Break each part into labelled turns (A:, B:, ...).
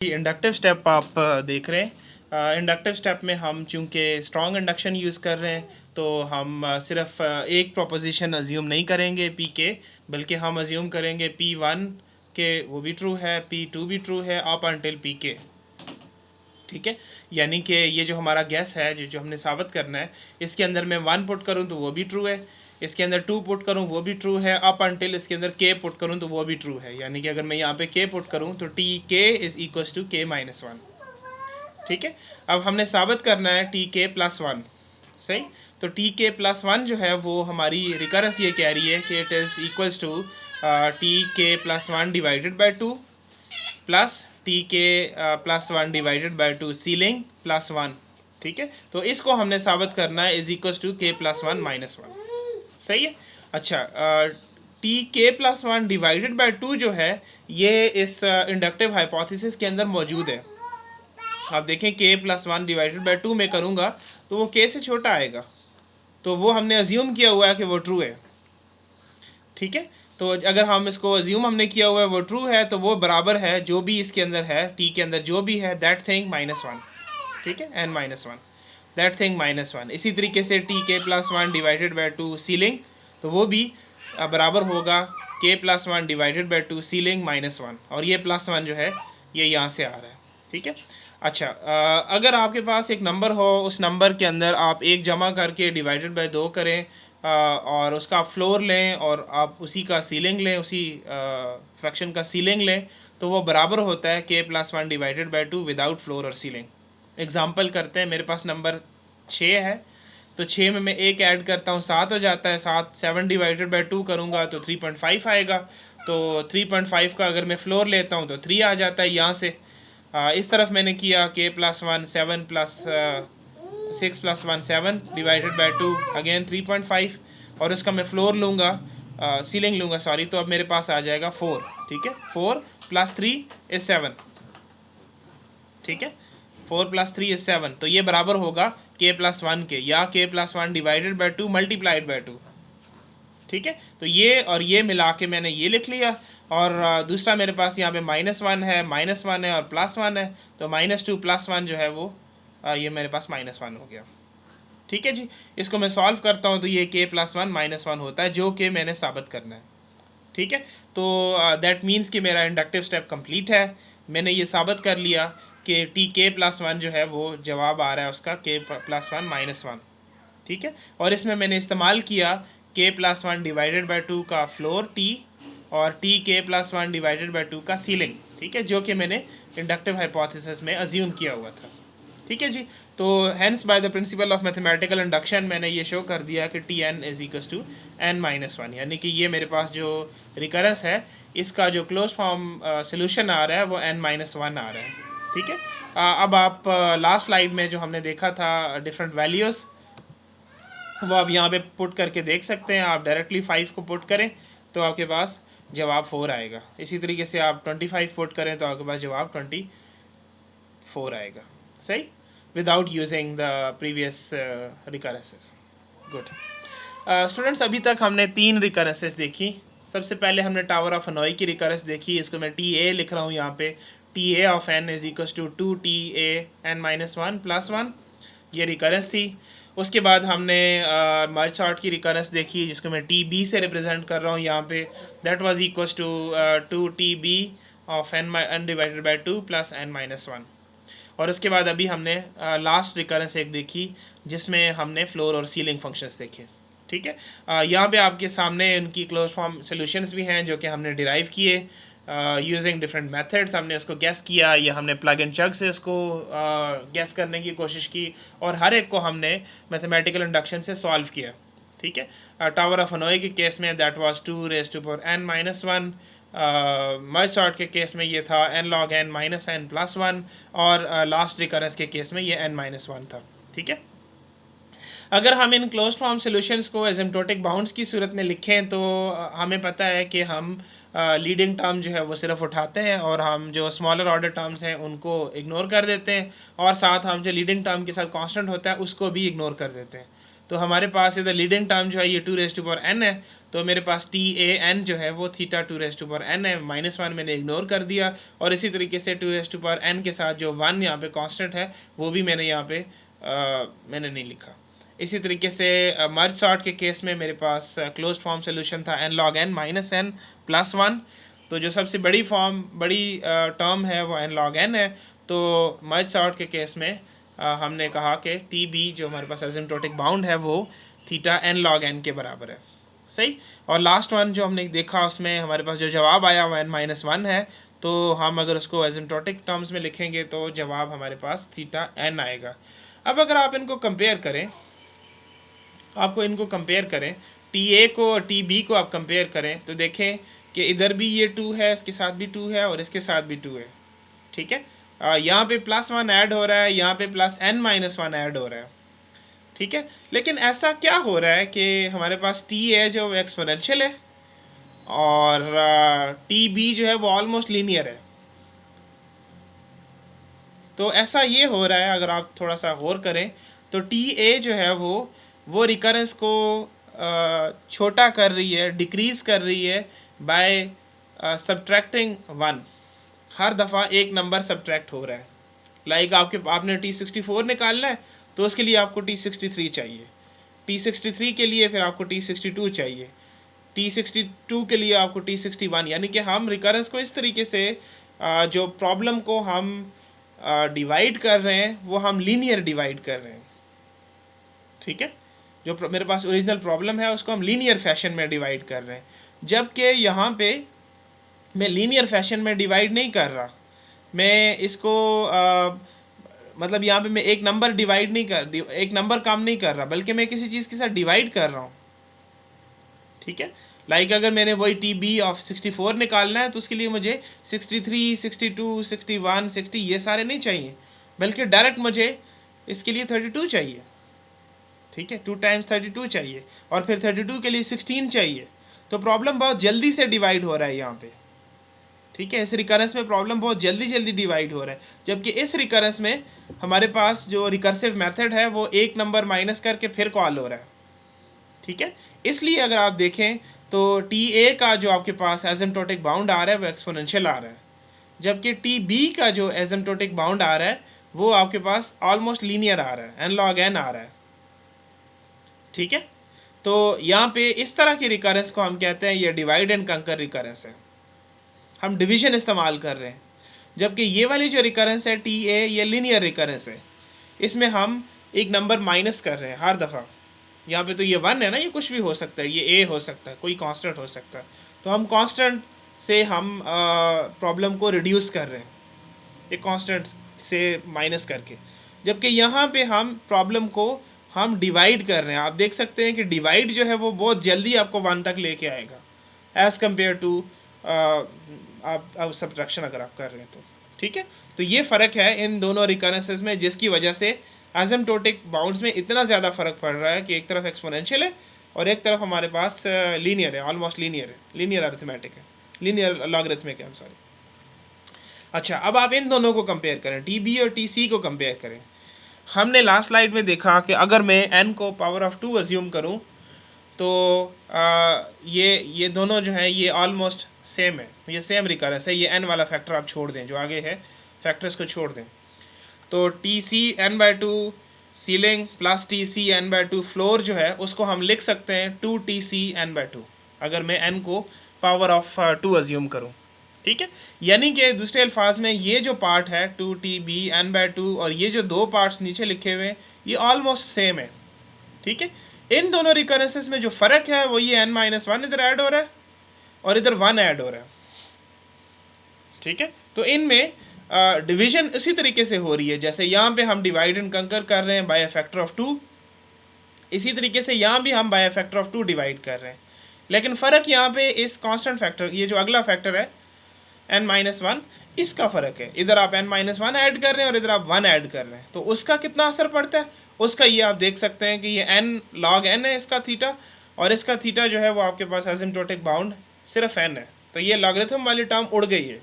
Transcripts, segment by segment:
A: Inductive step आप देख रहे हैं। इंडक्टिव स्टेप में हम चूंकि स्ट्रॉन्ग इंडक्शन यूज़ कर रहे हैं तो हम सिर्फ एक प्रोपोजिशन अज्यूम नहीं करेंगे पी के, बल्कि हम अज्यूम करेंगे P1 के वो भी ट्रू है, P2 भी ट्रू है अप अनटिल पी के। ठीक है, यानी कि ये जो हमारा गैस है जो हमने साबित करना है, इसके अंदर मैं 1 पुट करूँ तो वो भी ट्रू है, इसके अंदर 2 पुट करूँ वो भी ट्रू है, अप अनटिल इसके अंदर k पुट करूँ तो वो भी ट्रू है। यानी कि अगर मैं यहाँ पे k पुट करूँ तो T K is equals to k minus 1। ठीक है, अब हमने साबित करना है टी के प्लस 1। सही, तो टी के प्लस 1 जो है वो हमारी रिकरेंस ये कह रही है कि it is equals to t k plus 1 divided by 2 plus t k plus 1 divided by 2 ceiling plus 1। ठीक है, तो इसको हमने साबित करना है is equals to k plus 1 minus 1। सही है। अच्छा, T k plus 1 divided by 2 जो है ये इस इंडक्टिव हाइपोथेसिस के अंदर मौजूद है। आप देखें के प्लस 1 डिवाइडेड बाई 2 में करूँगा तो वो के से छोटा आएगा, तो वो हमने अज्यूम किया हुआ है कि वो ट्रू है। ठीक है, तो अगर हम इसको अज्यूम हमने किया हुआ है वो ट्रू है तो वो बराबर है जो भी इसके अंदर है, टी के अंदर जो भी है दैट थिंग माइनस 1। ठीक है, N minus 1 that thing minus 1। इसी तरीके से T k plus 1 divided by 2 ceiling, तो वो भी बराबर होगा के plus 1 divided by 2 ceiling minus 1, और ये प्लस 1 जो है ये यहाँ से आ रहा है। ठीक है। अच्छा, अगर आपके पास एक नंबर हो, उस नंबर के अंदर आप एक जमा करके डिवाइडेड बाई 2 करें और उसका आप फ्लोर लें और आप उसी का सीलिंग लें, उसी फ्रैक्शन का सीलिंग लें, तो वो बराबर होता है के plus 1 divided by 2 without floor और सीलिंग। एग्जांपल करते हैं, मेरे पास नंबर 6 है, तो 6 में मैं एक ऐड करता हूँ 7 हो जाता है, 7 डिवाइडेड बाई 2 करूँगा तो 3.5 आएगा, तो 3.5 का अगर मैं फ्लोर लेता हूँ तो 3 आ जाता है यहाँ से। इस तरफ मैंने किया के plus 1 7 plus 6 plus 1 7 divided by 2 again 3.5, और उसका मैं फ्लोर लूँगा, सीलिंग लूँगा सॉरी, तो अब मेरे पास आ जाएगा 4। ठीक है, 4 प्लस 3 इज 7। ठीक है, 4 प्लस 3 इज 7, तो ये बराबर होगा के प्लस 1 के, या के plus 1 divided by 2 multiplied by 2। ठीक है, तो ये और ये मिला के मैंने ये लिख लिया, और दूसरा मेरे पास यहाँ पे -1 है, -1 है और +1 है, तो -2 + 1 जो है वो ये मेरे पास -1 हो गया। ठीक है जी, इसको मैं सॉल्व करता हूँ तो ये के प्लस 1 -1 होता है, जो कि मैंने साबित करना है। ठीक है, तो दैट मीन्स कि मेरा इंडक्टिव स्टेप कंप्लीट है। मैंने ये साबित कर लिया कि टी के प्लस 1 जो है वो जवाब आ रहा है उसका के प्लस 1 -1। ठीक है, और इसमें मैंने इस्तेमाल किया के प्लस 1 डिवाइडेड बाई 2 का फ्लोर टी और T k plus 1 divided by 2 का सीलिंग। ठीक है, जो कि मैंने इंडक्टिव हाइपोथेसिस में अज्यूम किया हुआ था। ठीक है जी, तो hence by the principle of mathematical induction मैंने ये शो कर दिया कि T N is equals to N minus 1, यानी कि ये मेरे पास जो रिकरेंस है इसका जो क्लोज फॉर्म सोल्यूशन आ रहा है वो एन माइनस 1 आ रहा है। ठीक है, अब आप लास्ट स्लाइड में जो हमने देखा था डिफरेंट वैल्यूज़, वो आप यहाँ पे पुट करके देख सकते हैं। आप डायरेक्टली 5 को पुट करें तो आपके पास जवाब 4 आएगा, इसी तरीके से आप 25 पुट करें तो आपके पास जवाब 24 आएगा। सही, without using the previous recurrences. Good. Students, अभी तक हमने 3 रिकरेंसेस देखी। सबसे पहले हमने टावर ऑफ हनोई की रिकरेंस देखी, इसको मैं टी ए लिख रहा हूँ यहाँ पे, T A of N is equals to 2 T A N minus 1 plus 1, ये रिकरेंस थी। उसके बाद हमने मर्ज सॉर्ट की रिकरेंस देखी जिसको मैं टी बी से रिप्रेजेंट कर रहा हूँ यहाँ पे, that was equals to 2 T B of N divided by 2 plus N minus 1। और उसके बाद अभी हमने लास्ट रिकरेंस एक देखी जिसमें हमने फ्लोर और सीलिंग फंक्शंस देखे। ठीक है, यहाँ पे आपके सामने उनकी क्लोज फॉर्म सॉल्यूशंस भी हैं जो कि हमने डिराइव किए यूजिंग डिफरेंट मेथड्स। हमने उसको गैस किया या हमने प्लग एंड चग से उसको गैस करने की कोशिश की, और हर एक को हमने मैथमेटिकल इंडक्शन से सॉल्व किया। ठीक है, टावर ऑफ हनोई के केस में that was 2 raise to power n minus 1, merge sort के केस में ये था n log n minus n plus 1, और लास्ट रिकरेंस के केस में ये n माइनस 1 था। ठीक है, अगर हम इन क्लोज फॉर्म सॉल्यूशंस को एसिम्प्टोटिक बाउंड्स की सूरत में लिखें तो हमें पता है कि हम लीडिंग टर्म जो है वो सिर्फ उठाते हैं और हम जो स्मॉलर ऑर्डर टर्म्स हैं उनको इग्नोर कर देते हैं, और साथ हम जो लीडिंग टर्म के साथ कांस्टेंट होता है उसको भी इग्नोर कर देते हैं। तो हमारे पास इधर लीडिंग टर्म जो है ये 2n है, तो मेरे पास tan जो है वो थीटा 2n है, -1 मैंने इग्नोर कर दिया, और इसी तरीके से 2n के साथ जो 1 यहाँ पे कांस्टेंट है वो भी मैंने यहाँ पे मैंने नहीं लिखा। इसी तरीके से मर्ज सॉर्ट के केस में मेरे पास क्लोज फॉर्म सोल्यूशन था n log n -n + 1, तो जो सबसे बड़ी टर्म है वो n log n है। तो मर्ज सॉर्ट के केस में हमने कहा कि टी बी जो हमारे पास एसिम्प्टोटिक बाउंड है वो थीटा n log n के बराबर है, सही। और लास्ट वन जो हमने देखा उसमें हमारे पास जो जवाब आया वो n-1 है, तो हम अगर उसको एसिम्प्टोटिक टर्म्स में लिखेंगे तो जवाब हमारे पास थीटा n आएगा। अब अगर आप इनको कंपेयर करें, टी ए को और टी बी को आप कंपेयर करें तो देखें कि इधर भी ये 2 है, इसके साथ भी 2 है और इसके साथ भी 2 है, ठीक है। यहाँ पे +1 ऐड हो रहा है, यहाँ पे +n-1 ऐड हो रहा है, ठीक है। लेकिन ऐसा क्या हो रहा है कि हमारे पास टी है जो एक्सपोनेंशियल है और टी बी जो है वो ऑलमोस्ट लीनियर है। तो ऐसा ये हो रहा है, अगर आप थोड़ा सा गौर करें तो टी ए जो है वो रिकरेंस को छोटा कर रही है, डिक्रीज़ कर रही है बाय सब्ट्रैक्टिंग 1। हर दफ़ा एक नंबर सब्ट्रैक्ट हो रहा है। लाइक आपने T64 निकालना है तो उसके लिए आपको T63 चाहिए, T63 के लिए फिर आपको T62 चाहिए, T62 के लिए आपको T61, यानी कि हम रिकरेंस को इस तरीके से जो प्रॉब्लम को हम डिवाइड कर रहे हैं वो हम लीनियर डिवाइड कर रहे हैं, ठीक है। जो मेरे पास ओरिजिनल प्रॉब्लम है उसको हम लीनियर फैशन में डिवाइड कर रहे हैं, जबकि यहाँ पे मैं लीनियर फैशन में डिवाइड नहीं कर रहा। मैं इसको मतलब यहाँ पे मैं एक नंबर काम नहीं कर रहा, बल्कि मैं किसी चीज़ के साथ डिवाइड कर रहा हूँ, ठीक है। लाइक अगर मैंने वही टी बी ऑफ 64 निकालना है तो उसके लिए मुझे 63, 62, 61, 60 ये सारे नहीं चाहिए, बल्कि डायरेक्ट मुझे इसके लिए 32 चाहिए, ठीक है। 2 टाइम्स 32 चाहिए और फिर 32 के लिए 16 चाहिए। तो प्रॉब्लम बहुत जल्दी से डिवाइड हो रहा है यहाँ पे, ठीक है। इस रिकरेंस में प्रॉब्लम बहुत जल्दी डिवाइड हो रहा है, जबकि इस रिकरेंस में हमारे पास जो रिकर्सिव मेथड है वो एक नंबर माइनस करके फिर कॉल हो रहा है, ठीक है। इसलिए अगर आप देखें तो टी ए का जो आपके पास एसिम्प्टोटिक बाउंड आ रहा है वो एक्सपोनेंशियल आ रहा है, जबकि टी बी का जो एसिम्प्टोटिक बाउंड आ रहा है वो आपके पास ऑलमोस्ट लीनियर आ रहा है, n log n आ रहा है, ठीक है। तो यहाँ पे इस तरह की रिकरेंस को हम कहते हैं ये डिवाइड एंड कंकर रिकरेंस है, हम डिवीजन इस्तेमाल कर रहे हैं। जबकि ये वाली जो रिकरेंस है टी ए, ये लीनियर रिकरेंस है, इसमें हम एक नंबर माइनस कर रहे हैं हर दफ़ा। यहाँ पे तो ये 1 है ना, ये कुछ भी हो सकता है, ये ए हो सकता है, कोई कांस्टेंट हो सकता है, तो हम कांस्टेंट से हम प्रॉब्लम को रिड्यूस कर रहे हैं एक कांस्टेंट से माइनस करके। जबकि यहाँ पे हम प्रॉब्लम को हम डिवाइड कर रहे हैं। आप देख सकते हैं कि डिवाइड जो है वो बहुत जल्दी आपको 1 तक लेके आएगा एज़ कम्पेयर टू आप सब्ट्रैक्शन अगर आप कर रहे हैं तो, ठीक है। तो ये फ़र्क है इन दोनों रिकरेंसेस में, जिसकी वजह से एसिम्प्टोटिक बाउंड्स में इतना ज़्यादा फ़र्क पड़ रहा है कि एक तरफ एक्सपोनेंशियल है और एक तरफ हमारे पास लीनियर है, ऑलमोस्ट लीनियर है, लीनियर अरिथमेटिक है, लीनियर लॉगरिथमिक है, I'm सॉरी। अच्छा, अब आप इन दोनों को कंपेयर करें, टी बी और टी सी को कंपेयर करें। हमने लास्ट स्लाइड में देखा कि अगर मैं n को पावर ऑफ 2 अज्यूम करूं तो ये दोनों जो हैं ये ऑलमोस्ट सेम है, ये सेम रिकरेंस है। ये n वाला फैक्टर आप छोड़ दें, जो आगे है फैक्टर्स को छोड़ दें, तो T C n/2 ceiling plus T C n/2 floor जो है उसको हम लिख सकते हैं 2TC n/2, अगर मैं n को पावर ऑफ 2 अज्यूम करूं, ठीक है। यानी कि दूसरे अल्फाज में ये जो पार्ट है 2TB n/2 और ये जो दो पार्ट्स नीचे लिखे हुए हैं ये ऑलमोस्ट सेम है, ठीक है। इन दोनों रिकरेंसेस में जो फ़र्क है वो ये n-1 इधर ऐड हो रहा है और इधर 1 ऐड हो रहा है, ठीक है। तो इनमें डिवीजन इसी तरीके से हो रही है, जैसे यहाँ पे हम डिवाइड एंड कंकर कर रहे हैं बाय फैक्टर ऑफ 2, इसी तरीके से यहाँ भी हम बाय फैक्टर ऑफ 2 डिवाइड कर रहे हैं। लेकिन फ़र्क यहाँ पे इस कांस्टेंट फैक्टर, ये जो अगला फैक्टर है n-1, इसका फ़र्क है। इधर आप n-1 ऐड कर रहे हैं और इधर आप 1 ऐड कर रहे हैं, तो उसका कितना असर पड़ता है उसका ये आप देख सकते हैं कि ये n log n है इसका थीटा, और इसका थीटा जो है वो आपके पास एसिम्प्टोटिक बाउंड सिर्फ n है, तो ये लॉगरिथम वाली टर्म उड़ गई है,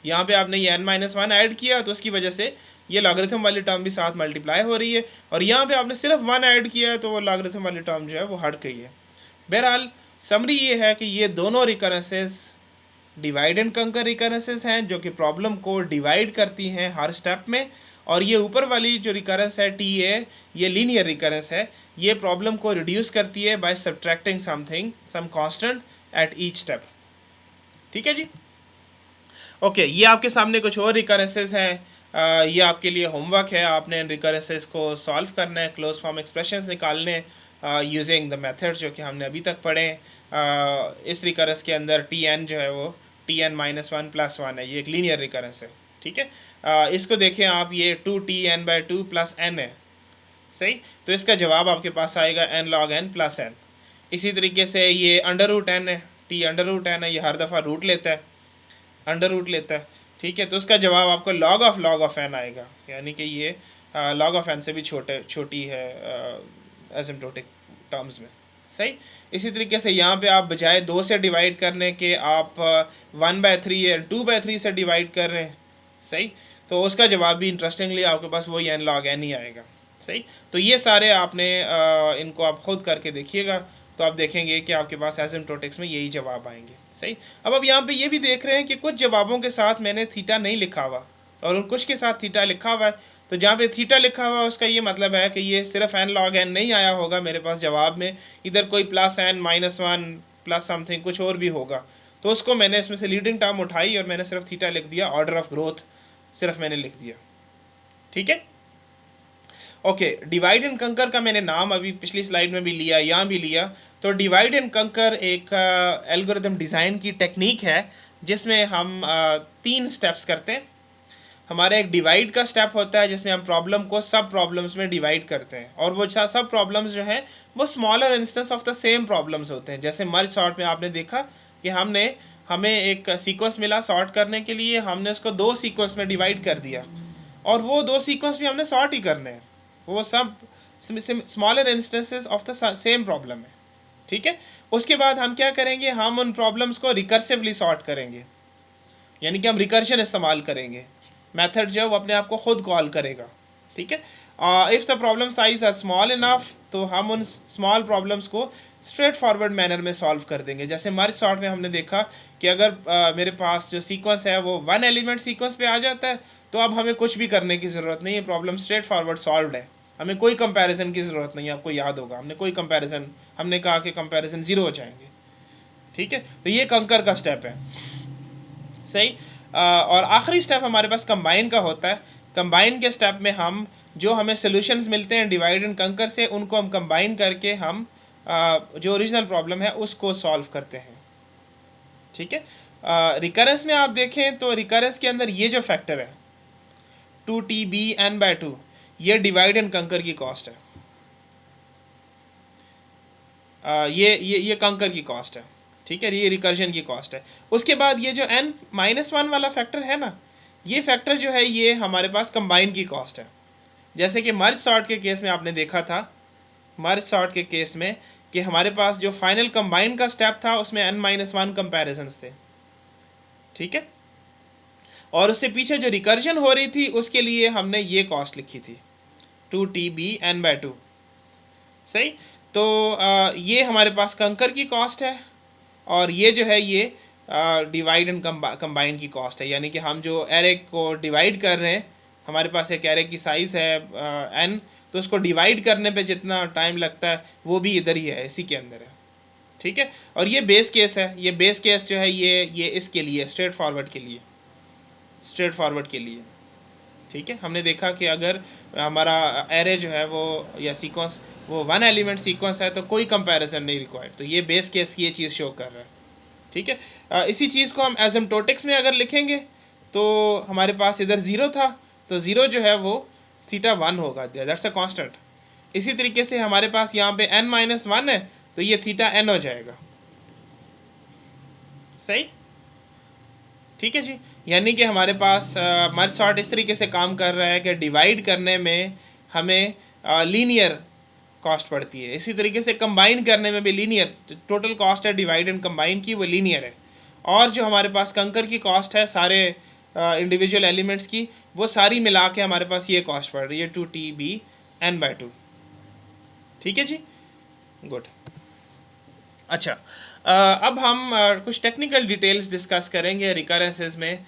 A: यहाँ पे आपने ये n-1 ऐड किया तो उसकी वजह से ये लॉगरिथम वाली टर्म भी साथ मल्टीप्लाई हो रही है, और यहाँ पे आपने सिर्फ 1 ऐड किया है तो वो लॉगरिथम वाली टर्म जो है वो हट गई है। बहरहाल समरी ये है कि ये दोनों रिकरेंसेस डिवाइड एंड कंकर रिकरेंसेस हैं जो कि प्रॉब्लम को डिवाइड करती हैं हर स्टेप में, और ये ऊपर वाली जो रिकरेंस है टी ए, ये लीनियर रिकरेंस है, ये प्रॉब्लम को रिड्यूस करती है by subtracting something some constant at each step. ठीक है जी। ओके, ये आपके सामने कुछ और रिकरेंसेस हैं। ये आपके लिए होमवर्क है, आपने इन रिकरेंसेस को सॉल्व करना है, क्लोज फॉर्म एक्सप्रेशंस निकालने यूजिंग द मेथड जो कि हमने अभी तक पढ़े हैं। इस रिकरेंस के अंदर टी एन जो है वो Tn-1 + 1 है, ये एक लीनियर रिकरेंस है। ठीक है, इसको देखें आप, ये 2Tn/2 + n है, सही। तो इसका जवाब आपके पास आएगा n log n + n। इसी तरीके से ये √n है, t √n है, ये हर दफ़ा रूट लेता है, अंडर रूट लेता है। ठीक है, तो उसका जवाब आपको log of n आएगा, यानी कि ये log of n से भी छोटी है एसिम्प्टोटिक टर्म्स में, सही। इसी तरीके से यहाँ पे आप बजाय 2 से डिवाइड करने के आप 1/3 या 2/3 से डिवाइड कर रहे हैं, सही। तो उसका जवाब भी इंटरेस्टिंगली आपके पास वही n log n ही आएगा, सही। तो ये सारे आपने इनको आप खुद करके देखिएगा, तो आप देखेंगे कि आपके पास एसिम्प्टोटिक्स में यही जवाब आएंगे, सही। अब यहाँ पे ये भी देख रहे हैं कि कुछ जवाबों के साथ मैंने थीटा नहीं लिखा हुआ और उन कुछ के साथ थीटा लिखा हुआ है। तो जहाँ पे थीटा लिखा हुआ है उसका ये मतलब है कि ये सिर्फ n log n नहीं आया होगा मेरे पास जवाब में, इधर कोई +n -1 प्लस समथिंग कुछ और भी होगा। तो उसको मैंने इसमें से लीडिंग टर्म उठाई और मैंने सिर्फ थीटा लिख दिया, ऑर्डर ऑफ ग्रोथ सिर्फ मैंने लिख दिया। ठीक है, ओके। डिवाइड एंड कंकर का मैंने नाम अभी पिछली स्लाइड में भी लिया, यहाँ भी लिया। तो डिवाइड एंड कंकर एक एल्गोरिथम डिज़ाइन की टेक्निक है जिसमें हम 3 स्टेप्स करते हैं। हमारा एक डिवाइड का स्टेप होता है जिसमें हम प्रॉब्लम को सब प्रॉब्लम्स में डिवाइड करते हैं, और वो सब प्रॉब्लम्स जो हैं वो smaller instance of the same problems होते हैं। जैसे मर्ज सॉर्ट में आपने देखा कि हमें एक सीक्वेंस मिला सॉर्ट करने के लिए, हमने उसको 2 सीक्वेंस में डिवाइड कर दिया, और वो 2 सीक्वेंस भी हमने सॉर्ट ही करने हैं, वो सब smaller instances of the same problem है। ठीक है, उसके बाद हम क्या करेंगे, हम उन प्रॉब्लम्स को रिकर्सिवली सॉर्ट करेंगे, यानी कि हम रिकर्शन इस्तेमाल करेंगे। मेथड जो है वो अपने आप को खुद कॉल करेगा। ठीक है, if the problem size are small enough, तो हम उन स्मॉल प्रॉब्लम्स को स्ट्रेट फॉरवर्ड मैनर में सॉल्व कर देंगे। जैसे मर्ज सॉर्ट में हमने देखा कि अगर मेरे पास जो सीक्वेंस है वो 1 एलिमेंट सीक्वेंस पे आ जाता है, तो अब हमें कुछ भी करने की ज़रूरत नहीं है, प्रॉब्लम स्ट्रेट फॉरवर्ड सॉल्व है, हमें कोई कंपैरिजन की ज़रूरत नहीं है। आपको याद होगा हमने कोई कंपैरिजन, हमने कहा कि कंपैरिजन 0 हो जाएंगे। ठीक है, तो ये कंकर का स्टेप है, सही। और आखिरी स्टेप हमारे पास कंबाइन का होता है। कंबाइन के स्टेप में हम जो हमें सॉल्यूशंस मिलते हैं डिवाइड एंड कंकर से, उनको हम कंबाइन करके हम जो ओरिजिनल प्रॉब्लम है उसको सॉल्व करते हैं। ठीक है, रिकरेंस में आप देखें तो रिकरेंस के अंदर ये जो फैक्टर है 2TBn/2, ये डिवाइड एंड कंकर की कॉस्ट है। ये कंकर की कॉस्ट है। ठीक है, ये रिकर्जन की कॉस्ट है। उसके बाद ये जो n-1 वाला फैक्टर है ना, ये फैक्टर जो है ये हमारे पास कंबाइन की कॉस्ट है। जैसे कि मर्ज सॉर्ट के केस में आपने देखा था, मर्ज सॉर्ट के केस में कि हमारे पास जो फाइनल कंबाइन का स्टेप था उसमें n-1 कंपैरिजंस थे। ठीक है, और उससे पीछे जो रिकर्जन हो रही थी उसके लिए हमने ये कॉस्ट लिखी थी 2TBn/2, सही। तो ये हमारे पास कंकर की कॉस्ट है, और ये जो है ये डिवाइड एंड कंबाइन की कॉस्ट है। यानी कि हम जो एरे को डिवाइड कर रहे हैं, हमारे पास एक एरे की साइज़ है n, तो उसको डिवाइड करने पे जितना टाइम लगता है वो भी इधर ही है, इसी के अंदर है। ठीक है, और ये बेस केस है, ये बेस केस जो है ये इसके लिए स्ट्रेट फॉरवर्ड के लिए। ठीक है, हमने देखा कि अगर हमारा एरे जो है वो या सीक्वेंस वो 1 एलिमेंट सीक्वेंस है तो कोई कंपैरिजन नहीं रिक्वायर्ड, तो ये बेस केस ये चीज़ शो कर रहा है। ठीक है, इसी चीज़ को हम एसिम्प्टोटिक्स में अगर लिखेंगे तो हमारे पास इधर 0 था, तो 0 जो है वो θ1 होगा, दैट्स अ कांस्टेंट। इसी तरीके से हमारे पास यहाँ पे n-1 है, तो ये θn हो जाएगा, सही। ठीक है जी, यानी कि हमारे पास मर्ज सॉर्ट इस तरीके से काम कर रहा है कि डिवाइड करने में हमें लीनियर कॉस्ट पड़ती है, इसी तरीके से कंबाइन करने में भी लीनियर, टोटल कॉस्ट है डिवाइड एंड कंबाइन की वो लीनियर है। और जो हमारे पास कंकर की कॉस्ट है सारे इंडिविजुअल एलिमेंट्स की, वो सारी मिला के हमारे पास ये कॉस्ट पड़ रही है 2TB/n/2। ठीक है जी, गुड। अच्छा, अब हम कुछ टेक्निकल डिटेल्स डिस्कस करेंगे रिकरेंसेस में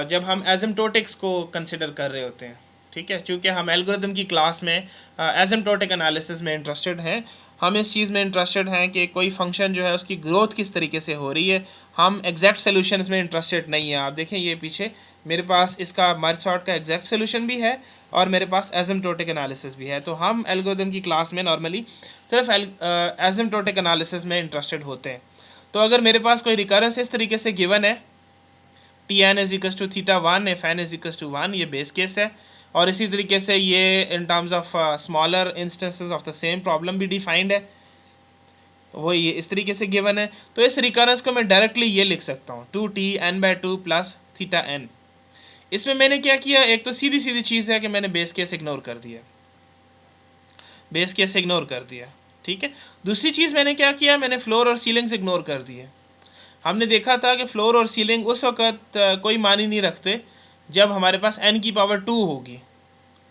A: जब हम एसिम्प्टोटिक्स को कंसिडर कर रहे होते हैं। ठीक है, चूँकि हम एल्गोरिथम की क्लास में एसिम्प्टोटिक एनालिसिस में इंटरेस्टेड हैं, हम इस चीज़ में इंटरेस्टेड हैं कि कोई फंक्शन जो है उसकी ग्रोथ किस तरीके से हो रही है, हम एग्जैक्ट सोल्यूशंस में इंटरेस्टेड नहीं है। आप देखें ये पीछे मेरे पास इसका मर्ज सॉर्ट का एग्जैक्ट सोल्यूशन भी है और मेरे पास एसिम्प्टोटिक एनालिसिस भी है। तो हम एल्गोरिथम की क्लास में नॉर्मली सिर्फ एसिम्प्टोटिक एनालिसिस में इंटरेस्टेड होते हैं। तो अगर मेरे पास कोई रिकरेंस इस तरीके से गिवन है, Tn = θ1 if n = 1, ये बेस केस है, और इसी तरीके से ये in terms of smaller instances of the same problem भी डिफाइंड है, वो ये इस तरीके से गिवन है। तो इस रिकरेंस को मैं डायरेक्टली ये लिख सकता हूँ 2Tn/2 + θn। इसमें मैंने क्या किया, एक तो सीधी सीधी चीज़ है कि मैंने बेस केस इग्नोर कर दिया, बेस केस इग्नोर कर दिया। ठीक है, दूसरी चीज़ मैंने क्या किया, मैंने फ्लोर और सीलिंग्स इग्नोर कर दिए। हमने देखा था कि फ्लोर और सीलिंग उस वक्त कोई मानी नहीं रखते जब हमारे पास n⁻2 होगी।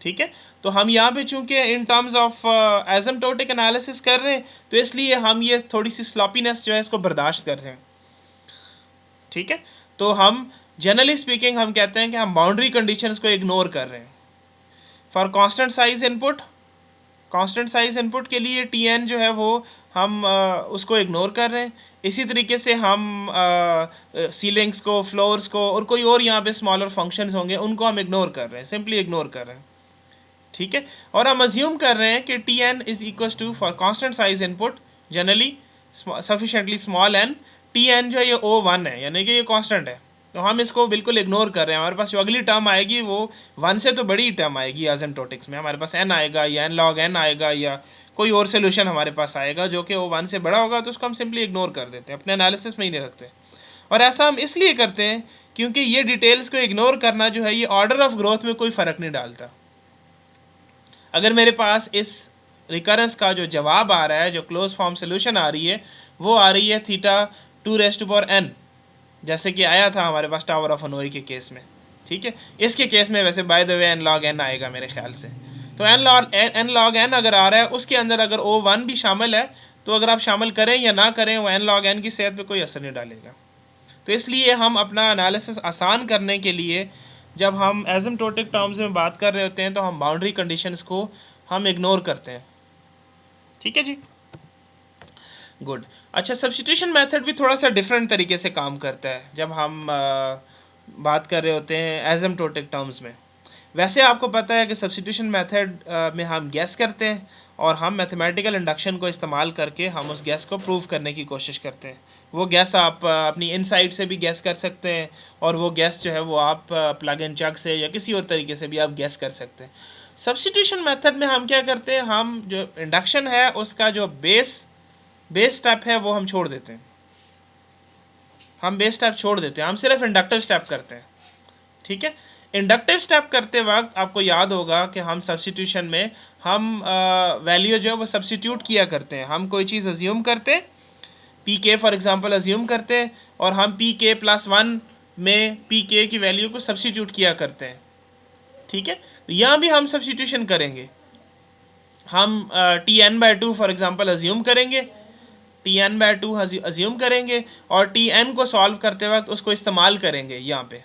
A: ठीक है, तो हम यहाँ पे चूँकि in terms of asymptotic analysis कर रहे हैं, तो इसलिए हम ये थोड़ी सी स्लॉपीनेस जो है इसको बर्दाश्त कर रहे हैं। ठीक है, तो हम जनरली स्पीकिंग हम कहते हैं कि हम बाउंड्री कंडीशंस को इग्नोर कर रहे हैं। For constant size input, constant size input के लिए Tn जो है वो हम उसको इग्नोर कर रहे हैं। इसी तरीके से हम सीलिंग्स को, फ्लोर्स को और कोई और यहाँ पे स्मॉलर फंक्शंस होंगे उनको हम इग्नोर कर रहे हैं, सिंपली इग्नोर कर रहे हैं। ठीक है, और हम अज्यूम कर रहे हैं कि Tn = for constant size input generally sufficiently small n, Tn जो है ये O1 है, यानी कि ये कांस्टेंट है। तो हम इसको बिल्कुल इग्नोर कर रहे हैं। हमारे पास जो अगली टर्म आएगी वो 1 से तो बड़ी टर्म आएगी एसिम्प्टोटिक्स में, हमारे पास n आएगा या n log n आएगा या कोई और सोल्यूशन हमारे पास आएगा जो कि वो 1 से बड़ा होगा, तो उसको हम सिंपली इग्नोर कर देते हैं, अपने एनालिसिस में ही नहीं रखते। और ऐसा हम इसलिए करते हैं क्योंकि ये डिटेल्स को इग्नोर करना जो है ये ऑर्डर ऑफ ग्रोथ में कोई फ़र्क नहीं डालता। अगर मेरे पास इस रिकरेंस का जो जवाब आ रहा है, जो क्लोज फॉर्म सोल्यूशन आ रही है, वो आ रही है θ2n, जैसे कि आया था हमारे पास टावर ऑफ हनोई के केस में। ठीक है, इसके केस में वैसे by the way n log n आएगा मेरे ख्याल से। तो n log n अगर आ रहा है, उसके अंदर अगर O1 भी शामिल है, तो अगर आप शामिल करें या ना करें, वो n log n की सेहत पे कोई असर नहीं डालेगा। तो इसलिए हम अपना एनालिसिस आसान करने के लिए जब हम एसिम्प्टोटिक टर्म्स में बात कर रहे होते हैं तो हम बाउंड्री कंडीशंस को हम इग्नोर करते हैं। ठीक है जी, गुड। अच्छा, सब्स्टिट्यूशन मेथड भी थोड़ा सा डिफरेंट तरीके से काम करता है जब हम बात कर रहे होते हैं एसिम्प्टोटिक टर्म्स में। वैसे आपको पता है कि सब्स्टिट्यूशन मेथड में हम गैस करते हैं और हम मैथमेटिकल इंडक्शन को इस्तेमाल करके हम उस गैस को प्रूव करने की कोशिश करते हैं। वो गैस आप अपनी इनसाइट से भी गैस कर सकते हैं और वो गैस जो है वो आप प्लग एंड चग से या किसी और तरीके से भी आप गैस कर सकते हैं। सब्स्टिट्यूशन मेथड में हम क्या करते हैं, हम जो इंडक्शन है उसका जो बेस स्टेप है वो हम छोड़ देते हैं, हम बेस स्टेप छोड़ देते हैं, हम सिर्फ इंडक्टिव स्टेप करते हैं। ठीक है, इंडक्टिव स्टेप करते वक्त आपको याद होगा कि हम सब्स्टिट्यूशन में हम वैल्यू जो है वो सब्स्टिट्यूट किया करते हैं। हम कोई चीज़ अज्यूम करते हैं, pk फॉर एग्जांपल अज्यूम करते हैं, और हम pk+1 में pk की वैल्यू को सब्स्टिट्यूट किया करते हैं। ठीक है, तो यहाँ भी हम सब्स्टिट्यूशन करेंगे, हम Tn/2 फॉर एग्जांपल अज्यूम करेंगे, Tn/2 अज्यूम करेंगे और Tn को सॉल्व करते वक्त उसको इस्तेमाल करेंगे यहाँ पे।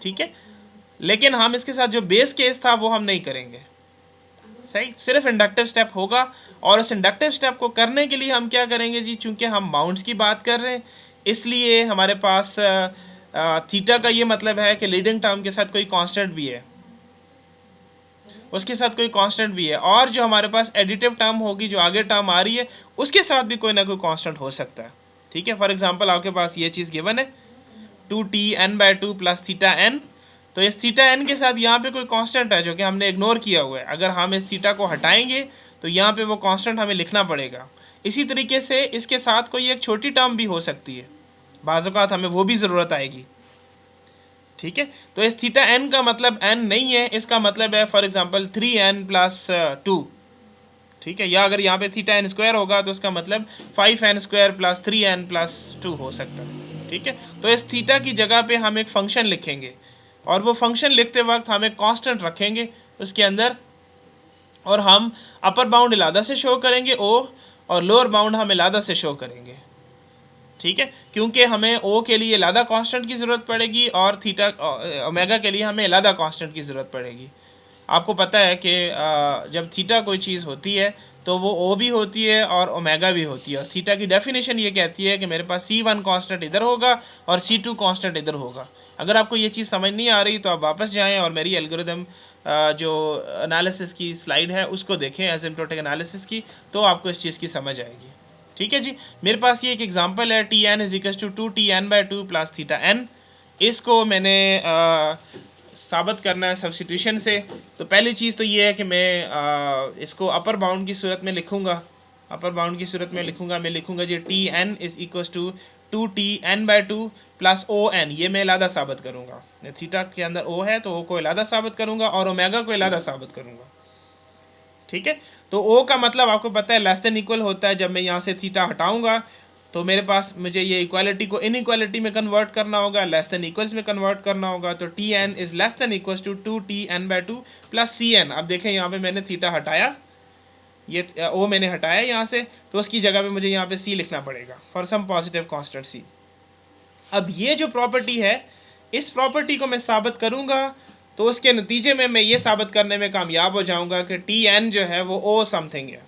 A: ठीक है, लेकिन हम इसके साथ जो बेस केस था वो हम नहीं करेंगे। सही, सिर्फ इंडक्टिव स्टेप होगा। और उस इंडक्टिव स्टेप को करने के लिए हम क्या करेंगे जी, चूंकि हम बाउंड्स की बात कर रहे हैं, इसलिए हमारे पास थीटा का ये मतलब है कि लीडिंग टर्म के साथ कोई कांस्टेंट भी है, उसके साथ कोई कांस्टेंट भी है, और जो हमारे पास एडिटिव टर्म होगी, जो आगे टर्म आ रही है, उसके साथ भी कोई ना कोई कांस्टेंट हो सकता है। ठीक है, फॉर एग्जांपल आपके पास ये चीज़ गिवन है 2Tn/2 + θn, तो इस θn के साथ यहाँ पे कोई कांस्टेंट है जो कि हमने इग्नोर किया हुआ है। अगर हम इस थीटा को हटाएंगे तो यहाँ पे वो कांस्टेंट हमें लिखना पड़ेगा। इसी तरीके से इसके साथ कोई एक छोटी टर्म भी हो सकती है, बाज़ औक़ात हमें वो भी ज़रूरत आएगी। ठीक है, तो इस θn का मतलब n नहीं है, इसका मतलब है फॉर एग्जांपल 3n + 2। ठीक है, या अगर यहाँ पे θn² होगा तो उसका मतलब 5n² + 3n + 2 हो सकता है। ठीक है, तो इस थीटा की जगह पे हम एक फंक्शन लिखेंगे और वो फंक्शन लिखते वक्त हम एक कांस्टेंट रखेंगे उसके अंदर, और हम अपर बाउंड इलादा से शो करेंगे ओ, और लोअर बाउंड हम इलादा से शो करेंगे, ठीक है, क्योंकि हमें ओ के लिए इलादा कांस्टेंट की ज़रूरत पड़ेगी और थीटा ओमेगा के लिए हमें इलादा कांस्टेंट की ज़रूरत पड़ेगी। आपको पता है कि जब थीटा कोई चीज़ होती है तो वो ओ भी होती है और ओमेगा भी होती है, और थीटा की डेफिनेशन ये कहती है कि मेरे पास C1 कांस्टेंट इधर होगा और C2 कांस्टेंट इधर होगा। अगर आपको ये चीज़ समझ नहीं आ रही तो आप वापस जाएं और मेरी एल्गोरिदम जो एनालिसिस की स्लाइड है उसको देखें, एसिम्प्टोटिक एनालिसिस की, तो आपको इस चीज़ की समझ आएगी। ठीक है जी, मेरे पास ये एक एग्जांपल है Tn is equal to 2Tn/2 plus theta n। इसको मैंने साबित करना है सब्स्टिट्यूशन से। तो पहली चीज़ तो ये है कि मैं इसको अपर बाउंड की सूरत में लिखूंगा। अपर बाउंड की सूरत में लिखूंगा, मैं लिखूंगा जी Tn is equal to 2Tn/2 plus ON। ये मैं इलादा साबित करूंगा, थीटा के अंदर O है तो O को इलादा साबित करूंगा और ओमेगा को इलादा साबित करूंगा। ठीक है, तो O का मतलब आपको पता है लेस देन इक्वल होता है। जब मैं यहाँ से थीटा हटाऊंगा तो मेरे पास मुझे ये इक्वालिटी को इनइक्वालिटी में कन्वर्ट करना होगा, लेस देन इक्वल्स में कन्वर्ट करना होगा। तो Tn is less than equals to 2Tn/2 plus Cn। अब देखें यहाँ पे मैंने थीटा हटाया, ये O मैंने हटाया यहाँ से, तो उसकी जगह पे मुझे यहाँ पे C लिखना पड़ेगा for some positive constant C। अब ये जो प्रॉपर्टी है, इस प्रॉपर्टी को मैं साबित करूँगा तो उसके नतीजे में मैं ये साबित करने में कामयाब हो जाऊँगा कि Tn जो है वो O समथिंग है।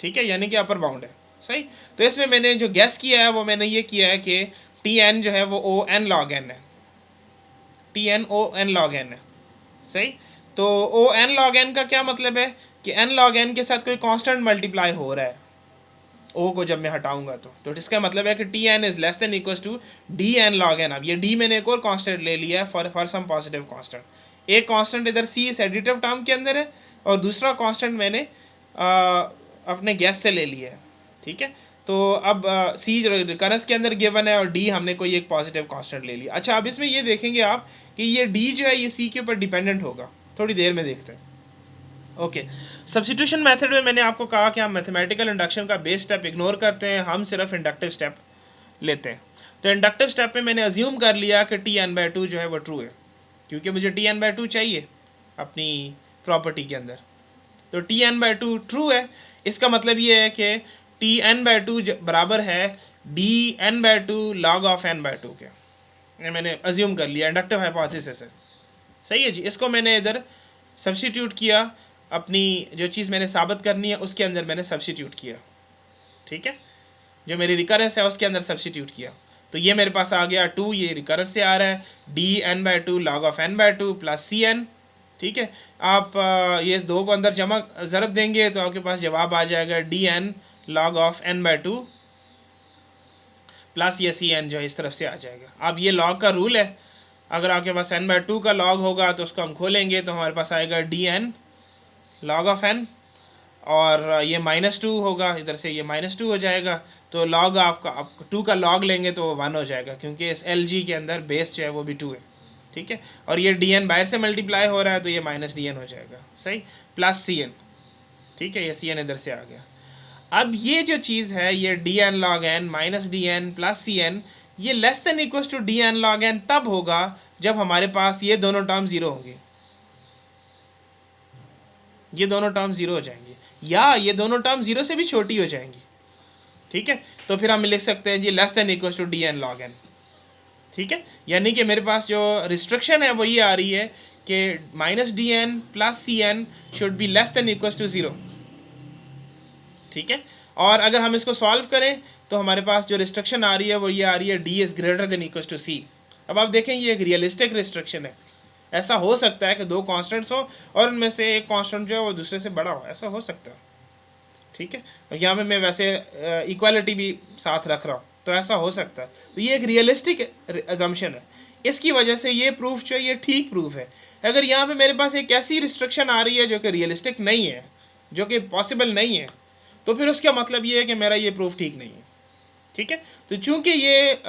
A: ठीक है, यानी कि अपर बाउंड है। सही, तो इसमें मैंने जो गैस किया है वो मैंने ये किया है कि Tn जो है वो O(n log n) है। Tn O(n log n) है। सही, तो O(n log n) का क्या मतलब है कि n log n के साथ कोई कांस्टेंट मल्टीप्लाई हो रहा है O को जब मैं हटाऊंगा तो इसका मतलब है कि Tn is less than equal to Dn log n। अब ये D मैंने एक और कांस्टेंट ले लिया है फॉर सम पॉजिटिव कांस्टेंट। एक कांस्टेंट इधर C इस एडिटिव टर्म के अंदर है और दूसरा कांस्टेंट मैंने अपने गैस से ले लिया है। ठीक है, तो अब C जो रिकरेंस के अंदर गिवन है और D हमने कोई एक पॉजिटिव कांस्टेंट ले लिया। अच्छा, अब इसमें ये देखेंगे आप कि ये D जो है ये C के ऊपर डिपेंडेंट होगा, थोड़ी देर में देखते हैं। ओके, सब्स्टिट्यूशन मेथड में मैंने आपको कहा कि हम मैथमेटिकल इंडक्शन का बेस स्टेप इग्नोर करते हैं, हम सिर्फ इंडक्टिव स्टेप लेते हैं। तो इंडक्टिव स्टेप में मैंने अज्यूम कर लिया कि Tn/2 जो है वो ट्रू है, क्योंकि मुझे Tn/2 चाहिए अपनी प्रॉपर्टी के अंदर। तो Tn/2 ट्रू है, इसका मतलब ये है कि Tn/2 बराबर है Dn/2 log ऑफ n/2 के। ये मैंने अज्यूम कर लिया, इंडक्टिव हाइपोथेसिस है। सही है जी, इसको मैंने इधर सब्स्टिट्यूट किया, अपनी जो चीज़ मैंने साबित करनी है उसके अंदर मैंने सब्स्टिट्यूट किया। ठीक है, जो मेरी रिकरेंस है उसके अंदर सब्स्टिट्यूट किया, तो ये मेरे पास आ गया 2, ये रिकरेंस से आ रहा है Dn/2 log of n/2 plus Cn। ठीक है, आप ये दो को अंदर जमा ज़रब देंगे तो आपके पास जवाब आ जाएगा Dn log of n/2 plus ये Cn जो है इस तरफ से आ जाएगा। अब ये लॉग का रूल है, अगर आपके पास n/2 का लॉग होगा तो उसको हम खोलेंगे तो हमारे पास आएगा Dn log ऑफ n, और ये -2 होगा, इधर से ये -2 हो जाएगा। तो लॉग आप 2 का लॉग लेंगे तो 1 हो जाएगा, क्योंकि इस Lg के अंदर बेस जो है वो भी 2 है। ठीक है, और ये Dn बाहर से मल्टीप्लाई हो रहा है तो ये -Dn हो जाएगा। सही, प्लस Cn। ठीक है, ये Cn इधर से आ गया। अब ये जो चीज़ है ये Dn log n minus Dn plus Cn, ये less than equal to Dn log n तब होगा जब हमारे पास ये दोनों टर्म ज़ीरो होंगे, ये दोनों टर्म ज़ीरो हो जाएंगे, या ये दोनों टर्म ज़ीरो से भी छोटी हो जाएंगी। ठीक है, तो फिर हम लिख सकते हैं जी less than equal to Dn log n। ठीक है, यानी कि मेरे पास जो रिस्ट्रिक्शन है वो ये आ रही है कि -Dn plus Cn should be less than equal to 0। ठीक है, और अगर हम इसको सॉल्व करें तो हमारे पास जो रिस्ट्रिक्शन आ रही है वो ये आ रही है D is greater than equal to C। अब आप देखें ये एक रियलिस्टिक रिस्ट्रिक्शन है, ऐसा हो सकता है कि दो कांस्टेंट्स हो और उनमें से एक कांस्टेंट जो है वो दूसरे से बड़ा हो, ऐसा हो सकता है। ठीक है, और यहाँ पे मैं वैसे इक्वालिटी भी साथ रख रहा हूँ तो ऐसा हो सकता है। तो ये एक रियलिस्टिक अजम्पशन है, इसकी वजह से ये प्रूफ जो है ये ठीक प्रूफ है। अगर यहाँ पे मेरे पास एक ऐसी रिस्ट्रिक्शन आ रही है जो कि रियलिस्टिक नहीं है, जो कि पॉसिबल नहीं है, तो फिर उसका मतलब ये है कि मेरा ये प्रूफ ठीक नहीं है। ठीक है, तो चूंकि ये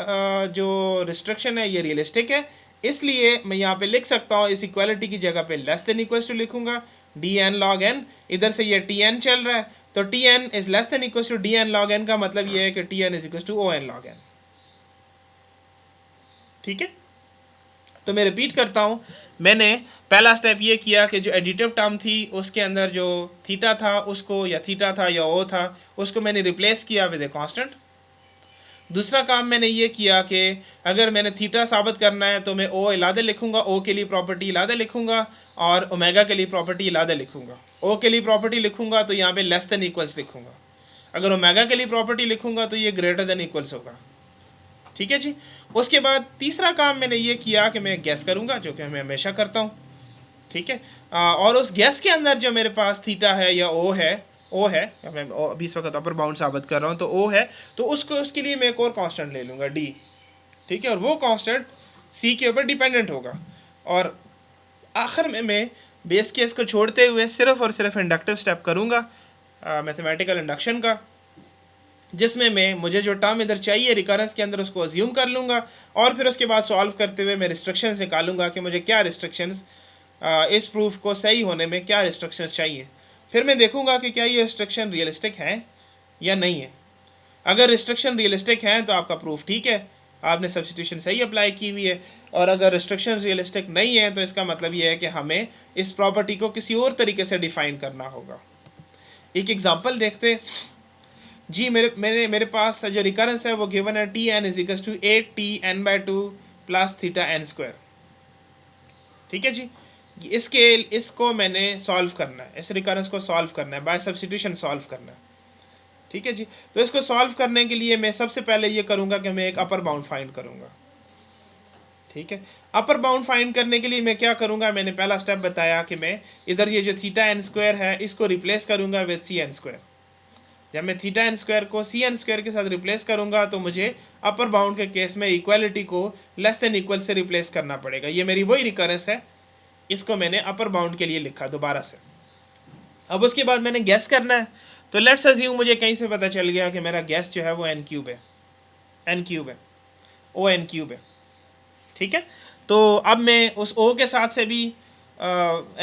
A: जो रिस्ट्रिक्शन है ये रियलिस्टिक है, इसलिए मैं यहाँ पे लिख सकता हूँ इस इक्वालिटी की जगह पे लेस देन इक्वल टू लिखूंगा Dn log n। इधर से ये Tn चल रहा है तो Tn is less than equal to Dn log n का मतलब ये है कि Tn is equal to On log n। ठीक है, तो मैं रिपीट करता हूँ, मैंने पहला स्टेप ये किया कि जो एडिटिव टर्म थी उसके अंदर जो थीटा था उसको, या थीटा था या ओ था, उसको मैंने रिप्लेस किया विद ए कांस्टेंट। दूसरा काम मैंने ये किया कि अगर मैंने थीटा साबित करना है तो मैं ओ इलादे लिखूंगा, ओ के लिए प्रॉपर्टी इलादे लिखूंगा, और ओमेगा के लिए प्रॉपर्टी इलादे लिखूंगा। ओ के लिए प्रॉपर्टी लिखूंगा तो यहाँ पे लेस देन इक्वल्स लिखूंगा, अगर ओमेगा के लिए प्रॉपर्टी लिखूंगा तो ये ग्रेटर देन इक्वल्स होगा। ठीक है जी। उसके बाद तीसरा काम मैंने ये किया कि मैं गैस करूंगा, जो कि मैं हमेशा करता हूँ। ठीक है। और उस गैस के अंदर जो मेरे पास थीटा है या ओ है, मैं अभी इस वक्त अपर बाउंड साबित कर रहा हूँ, तो ओ है, तो उसके लिए मैं एक और कांस्टेंट ले लूँगा डी। ठीक है। और वो कांस्टेंट सी के ऊपर डिपेंडेंट होगा। और आखिर में मैं बेस केस को छोड़ते हुए सिर्फ और सिर्फ इंडक्टिव स्टेप करूँगा, मैथमेटिकल इंडक्शन का, जिसमें मैं मुझे जो टर्म इधर चाहिए रिकरेंस के अंदर उसको अज्यूम कर लूँगा, और फिर उसके बाद सॉल्व करते हुए मैं रिस्ट्रिक्शंस निकालूंगा कि मुझे क्या रिस्ट्रिक्शंस इस प्रूफ को सही होने में क्या रिस्ट्रिक्शंस चाहिए। फिर मैं देखूंगा कि क्या ये रिस्ट्रिक्शन रियलिस्टिक है या नहीं है। अगर रिस्ट्रिक्शन रियलिस्टिक हैं तो आपका प्रूफ ठीक है, आपने सब्स्टिट्यूशन सही अप्लाई की हुई है। और अगर रिस्ट्रिक्शन रियलिस्टिक नहीं है तो इसका मतलब ये है कि हमें इस प्रॉपर्टी को किसी और तरीके से डिफाइन करना होगा। एक एग्जांपल देखते जी। मेरे पास जो रिकरेंस है वो गिवन है T N is equal to 8t n/2 plus theta N square. ठीक है जी। इसको मैंने सॉल्व करना है, इस रिकरेंस को सॉल्व करना है, बाय सब्स्टिट्यूशन सॉल्व करना है। ठीक है जी। तो इसको सॉल्व करने के लिए मैं सबसे पहले ये करूँगा कि मैं एक अपर बाउंड फाइंड करूँगा। ठीक है। अपर बाउंड फाइंड करने के लिए मैं क्या करूँगा, मैंने पहला स्टेप बताया कि मैं इधर ये जो थीटा एन स्क्वायर है इसको रिप्लेस करूँगा विद सी एन स्क्वायर। जब मैं थीटा एन स्क्वायर को सी एन स्क्वायर के साथ रिप्लेस करूँगा तो मुझे अपर बाउंड के केस में इक्वालिटी को लेस देन इक्वल से रिप्लेस करना पड़ेगा। ये मेरी वही रिकरेंस है, इसको मैंने अपर बाउंड के लिए लिखा दोबारा से। अब उसके बाद मैंने गैस करना है, तो लेट्स अज्यूम मुझे कहीं से पता चल गया कि मेरा गैस जो है वो n क्यूब है, ओ n क्यूब है। ठीक है। तो अब मैं उस o के साथ से भी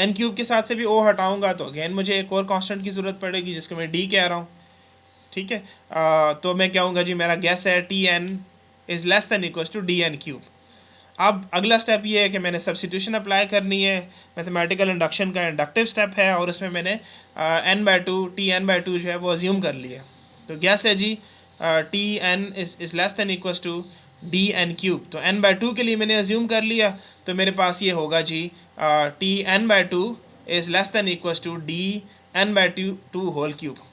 A: n क्यूब के साथ से भी o हटाऊंगा तो अगेन मुझे एक और कांस्टेंट की ज़रूरत पड़ेगी जिसको मैं d कह रहा हूँ। ठीक है। तो मैं कहूँगा जी मेरा गैस है T N is less than equals to D N cube. अब अगला स्टेप ये है कि मैंने सब्स्टिट्यूशन अप्लाई करनी है, मैथमेटिकल इंडक्शन का इंडक्टिव स्टेप है, और उसमें मैंने n/2 जो है वो अज्यूम कर लिया। तो गैस है जी T N is less than equals to D N cube. तो n/2 के लिए मैंने अज्यूम कर लिया, तो मेरे पास ये होगा जी T n/2 is less than equals to D n/2 whole cube.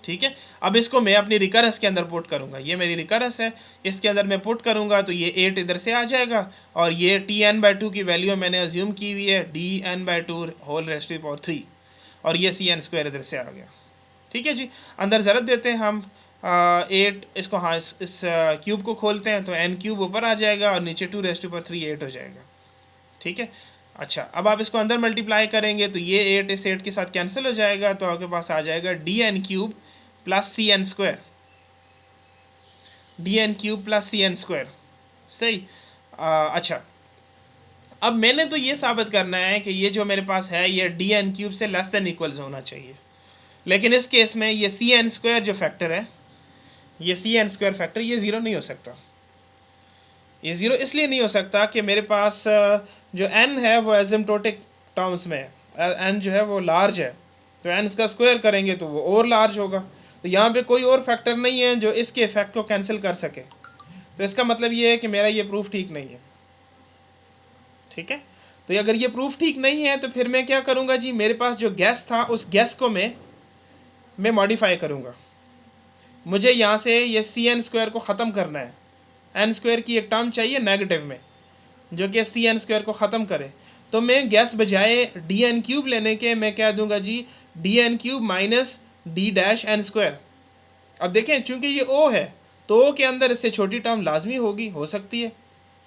A: ठीक है। अब इसको मैं अपनी रिकरेंस के अंदर पुट करूंगा, ये मेरी रिकरेंस है, इसके अंदर मैं पुट करूंगा तो ये 8 इधर से आ जाएगा, और ये टी n/2 की वैल्यू मैंने अज्यूम की हुई है D n/2 whole raised to power 3, और ये सी एन स्क्वायर इधर से आ गया। ठीक है जी। अंदर ज़रूरत देते हैं हम 8, इसको हाँ इस क्यूब को खोलते हैं तो n क्यूब ऊपर आ जाएगा और नीचे 2 रेज़्ड टू पावर 3 8 हो जाएगा। ठीक है। अच्छा, अब आप इसको अंदर मल्टीप्लाई करेंगे तो ये 8 इस 8 के साथ कैंसिल हो जाएगा, तो आपके पास आ जाएगा D N cube plus C N square, D N cube plus C N square. सही। अच्छा, अब मैंने तो ये साबित करना है कि ये जो मेरे पास है ये डी एन क्यूब से लेस देन इक्वल्स होना चाहिए, लेकिन इस केस में ये सी एन स्क्वायर जो फैक्टर है, ये सी एन स्क्वायर फैक्टर ये ज़ीरो नहीं हो सकता। ये ज़ीरो इसलिए नहीं हो सकता कि मेरे पास जो n है वो एसिम्प्टोटिक टर्म्स में है, n जो है वो लार्ज है, तो n इसका स्क्वायर करेंगे तो वो और लार्ज होगा। तो यहाँ पे कोई और फैक्टर नहीं है जो इसके इफेक्ट को कैंसिल कर सके, तो इसका मतलब ये है कि मेरा ये प्रूफ ठीक नहीं है। ठीक है। तो अगर ये प्रूफ ठीक नहीं है तो फिर मैं क्या करूँगा जी, मेरे पास जो गैस था उस गैस को मैं मॉडिफाई करूँगा। मुझे यहाँ से ये सी एन स्क्वायर को ख़त्म करना है, एन स्क्वायर की एक टर्म चाहिए नेगेटिव में जो कि सी एन स्क्वायर को ख़त्म करे। तो मैं गैस बजाय डी एन क्यूब लेने के मैं क्या दूंगा जी, D N cube minus D dash N square. अब देखें चूंकि ये ओ है तो ओ के अंदर इससे छोटी टर्म लाजमी होगी, हो सकती है।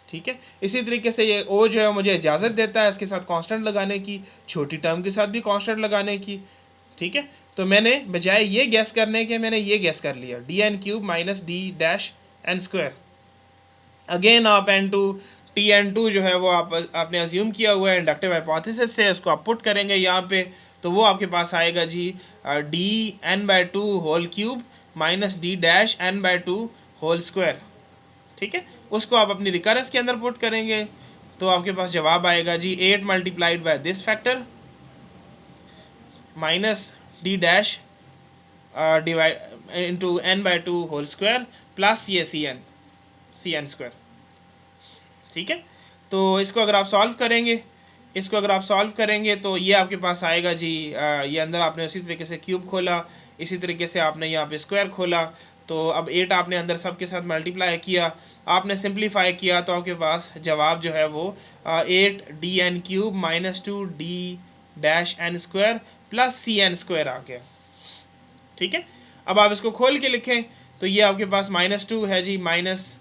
A: ठीक है। इसी तरीके से ये ओ जो है मुझे इजाज़त देता है इसके साथ कांस्टेंट लगाने की, छोटी टर्म के साथ भी कांस्टेंट लगाने की। ठीक है। तो मैंने बजाय ये गैस करने के मैंने ये गैस कर लिया D N cube minus D dash N square. Again आप Tn2 जो है वो आपने अज्यूम किया हुआ है इंडक्टिव हाइपोथेसिस से, उसको आप पुट करेंगे यहाँ पे, तो वो आपके पास आएगा जी D n/2 whole cube minus D dash n/2 whole square. ठीक है, उसको आप अपनी रिकरेंस के अंदर पुट करेंगे तो आपके पास जवाब आएगा जी 8 multiplied by this factor minus D dash divide into n by 2 whole square plus ये सी एन स्क्वायर। ठीक है, तो इसको अगर आप सॉल्व करेंगे तो ये आपके पास आएगा जी ये अंदर आपने उसी तरीके से क्यूब खोला, इसी तरीके से आपने यहाँ पे स्क्वायर खोला, तो अब 8 आपने अंदर सब के साथ मल्टीप्लाई किया, आपने सिंप्लीफाई किया तो आपके पास जवाब जो है वो 8 D N cube minus 2 D dash N square plus C N square आ गया। ठीक है, अब आप इसको खोल के लिखें तो ये आपके पास -2 है जी, माइनस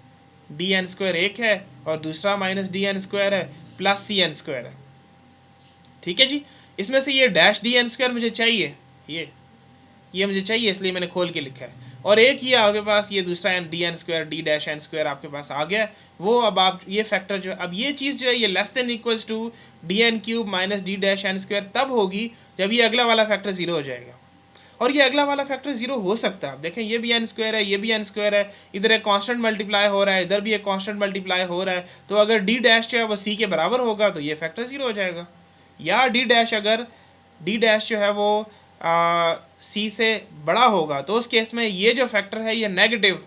A: डी एन स्क्वायर एक है और दूसरा माइनस डी एन स्क्वायर है प्लस सी एन स्क्वायर है। ठीक है जी, इसमें से ये डैश डी एन स्क्वायर मुझे चाहिए, ये मुझे चाहिए, इसलिए मैंने खोल के लिखा है। और एक ये आपके पास ये दूसरा N D N square D dash N square आपके पास आ गया, वो अब आप ये फैक्टर जो अब ये चीज़ जो है ये less than equals to D N cube minus D dash N square तब होगी जब ये अगला वाला फैक्टर 0 हो जाएगा। और ये अगला वाला फैक्टर 0 हो सकता है, आप देखें ये भी एन स्क्वायर है, ये भी एन स्क्वायर है, इधर एक कांस्टेंट मल्टीप्लाई हो रहा है, इधर भी एक कांस्टेंट मल्टीप्लाई हो रहा है, तो अगर डी डैश जो है वो सी के बराबर होगा तो ये फैक्टर 0 हो जाएगा। या डी डैश अगर डी डैश जो है वो सी से बड़ा होगा तो उस केस में ये जो फैक्टर है ये नेगेटिव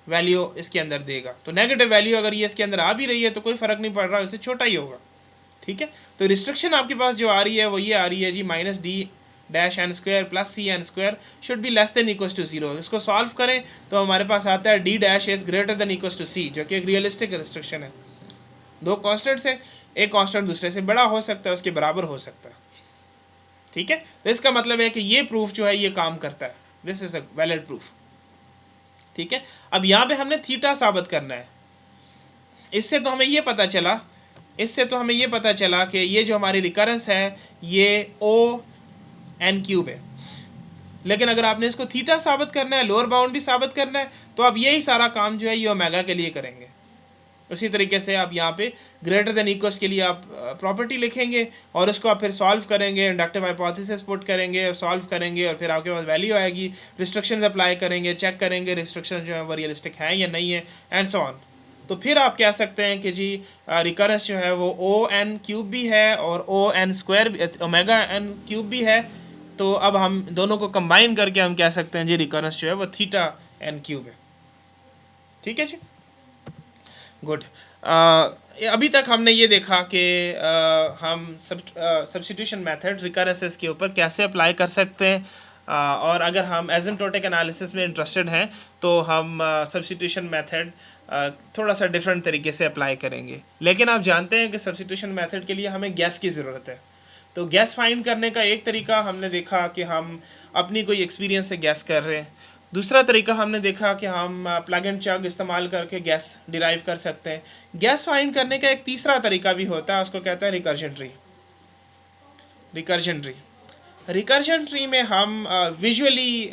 A: वैल्यू इसके अंदर देगा, तो नेगेटिव वैल्यू अगर ये इसके अंदर आ भी रही है तो कोई फ़र्क नहीं पड़ रहा, इससे छोटा ही होगा। ठीक है, तो रिस्ट्रिक्शन आपके पास जो आ रही है वो ये आ रही है जी minus D dash N square plus C N square should be less than equals to 0। इसको सॉल्व करें तो हमारे पास आता है D dash is greater than equals to c, जो कि एक रियलिस्टिक रिस्ट्रिक्शन है। दो कॉन्स्टेंट्स है, एक कॉन्स्टेंट दूसरे से बड़ा हो सकता है, उसके बराबर हो सकता है। ठीक है, तो इसका मतलब है कि ये प्रूफ जो है ये काम करता है, this is a valid proof. ठीक है, अब यहाँ पे हमने थीटा साबित करना है। इससे तो हमें ये पता चला कि ये जो हमारी रिकरेंस है ये ओ एन क्यूब है, लेकिन अगर आपने इसको थीटा साबित करना है, लोअर बाउंड भी साबित करना है, तो आप यही सारा काम जो है ये ओमेगा के लिए करेंगे। उसी तरीके से आप यहाँ पे ग्रेटर देन इक्वल्स के लिए आप प्रॉपर्टी लिखेंगे और उसको आप फिर सॉल्व करेंगे, इंडक्टिव हाइपोथेसिस पुट करेंगे और सॉल्व करेंगे, और फिर आपके पास वैल्यू आएगी, रिस्ट्रिक्शंस अप्लाई करेंगे, चेक करेंगे रिस्ट्रिक्शन जो है वो रियलिस्टिक है या नहीं है, एंड सो ऑन। तो फिर आप कह सकते हैं कि जी रिकरेंस जो है वो ओ एन क्यूब भी है और O N square omega N cube भी है, तो अब हम दोनों को कंबाइन करके हम कह सकते हैं जी रिकरेंस जो है वो थीटा एन क्यूब है। ठीक है जी, गुड। अभी तक हमने ये देखा कि हम सब्स्टिट्यूशन मेथड रिकरेंसेस के ऊपर कैसे अप्लाई कर सकते हैं, और अगर हम एसिम्प्टोटिक एनालिसिस में इंटरेस्टेड हैं तो हम सब्स्टिट्यूशन मेथड थोड़ा सा डिफरेंट तरीके से अप्लाई करेंगे। लेकिन आप जानते हैं कि सब्स्टिट्यूशन मेथड के लिए हमें गैस की ज़रूरत है, तो गैस फाइंड करने का एक तरीका हमने देखा कि हम अपनी कोई एक्सपीरियंस से गैस कर रहे हैं, दूसरा तरीका हमने देखा कि हम प्लग एंड चग इस्तेमाल करके गैस डिराइव कर सकते हैं। गैस फाइंड करने का एक तीसरा तरीका भी होता है, उसको कहते हैं रिकर्जन ट्री में हम विजुअली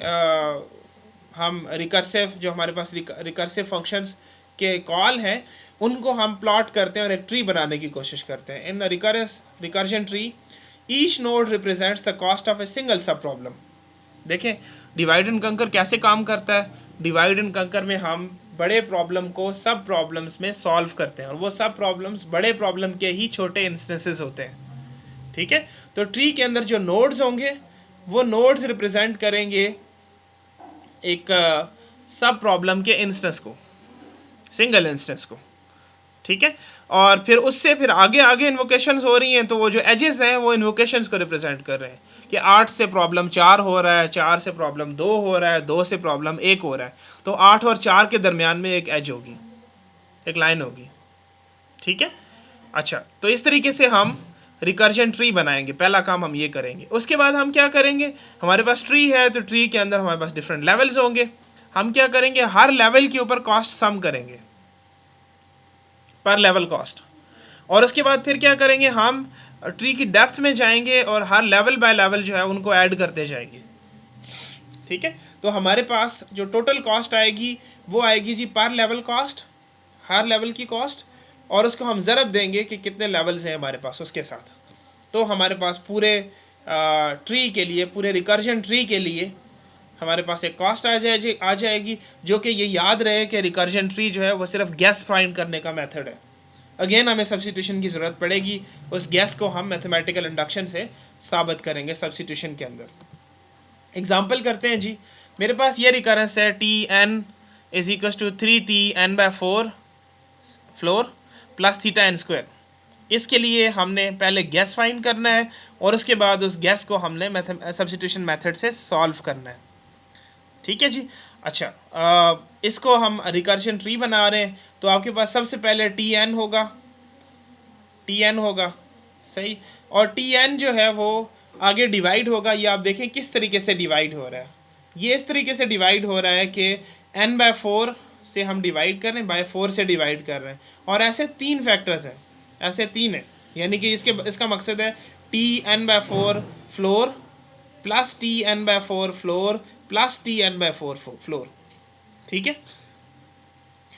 A: हम रिकर्सिव जो हमारे पास रिकर्सिव फंक्शंस के कॉल हैं उनको हम प्लॉट करते हैं और एक ट्री बनाने की कोशिश करते हैं। In the recursion tree each node represents the cost of a single सब प्रॉब्लम। देखें डिवाइड एंड कंकर कैसे काम करता है। डिवाइड एंड कंकर में हम बड़े प्रॉब्लम को सब प्रॉब्लम्स में सॉल्व करते हैं और वो सब प्रॉब्लम्स बड़े प्रॉब्लम के ही छोटे इंस्टेंसेस होते हैं। ठीक है, तो ट्री के अंदर जो नोड्स होंगे वो नोड्स रिप्रेजेंट करेंगे एक सब प्रॉब्लम के इंस्टेंस को, सिंगल इंस्टेंस को। ठीक है, और फिर उससे फिर आगे इन्वोकेशंस हो रही हैं, तो वो जो एजेस हैं वो इन्वोकेशंस को रिप्रेजेंट कर रहे हैं कि 8 से प्रॉब्लम 4 हो रहा है, 4 से प्रॉब्लम 2 हो रहा है, 2 से प्रॉब्लम 1 हो रहा है, तो 8 और 4 के दरमियान में एक एज होगी, एक लाइन होगी। ठीक है, अच्छा, तो इस तरीके से हम रिकर्जन ट्री बनाएंगे। पहला काम हम ये करेंगे। उसके बाद हम क्या करेंगे, हमारे पास ट्री है तो ट्री के अंदर हमारे पास डिफरेंट लेवल्स होंगे। हम क्या करेंगे, हर लेवल के ऊपर कॉस्ट सम करेंगे, पर लेवल कॉस्ट, और उसके बाद फिर क्या करेंगे, हम ट्री की डेप्थ में जाएंगे और हर लेवल बाय लेवल जो है उनको ऐड करते जाएंगे। ठीक है, तो हमारे पास जो टोटल कॉस्ट आएगी वो आएगी जी पर लेवल कॉस्ट, हर लेवल की कॉस्ट, और उसको हम ज़रब देंगे कि कितने लेवल्स हैं हमारे पास उसके साथ। तो हमारे पास पूरे ट्री के लिए, पूरे रिकर्जन ट्री के लिए हमारे पास एक कॉस्ट आ जाएगी, जो कि ये याद रहे कि रिकर्जन ट्री जो है वो सिर्फ गैस फाइंड करने का मेथड है। अगेन हमें सब्स्टिट्यूशन की ज़रूरत पड़ेगी, उस गैस को हम मैथमेटिकल इंडक्शन से साबित करेंगे सब्स्टिट्यूशन के अंदर। एग्जाम्पल करते हैं जी, मेरे पास ये रिकरेंस है T N is equal to 3t n/4 floor plus theta N square. इसके लिए हमने पहले गैस फाइंड करना है और उसके बाद उस गैस को हमने सब्स्टिट्यूशन मेथड से सॉल्व करना है। ठीक है जी। अच्छा, इसको हम रिकर्शन ट्री बना रहे हैं, तो आपके पास सबसे पहले टी एन होगा, सही, और टी एन जो है वो आगे डिवाइड होगा। ये आप देखें किस तरीके से डिवाइड हो रहा है, ये इस तरीके से डिवाइड हो रहा है कि n/4 से हम डिवाइड कर रहे हैं, बाय 4 से डिवाइड कर रहे हैं, और ऐसे 3 फैक्टर्स हैं, ऐसे 3 है, यानी कि इसका मकसद है Tn/4 floor plus Tn/4 floor plus Tn/4 floor. ठीक है,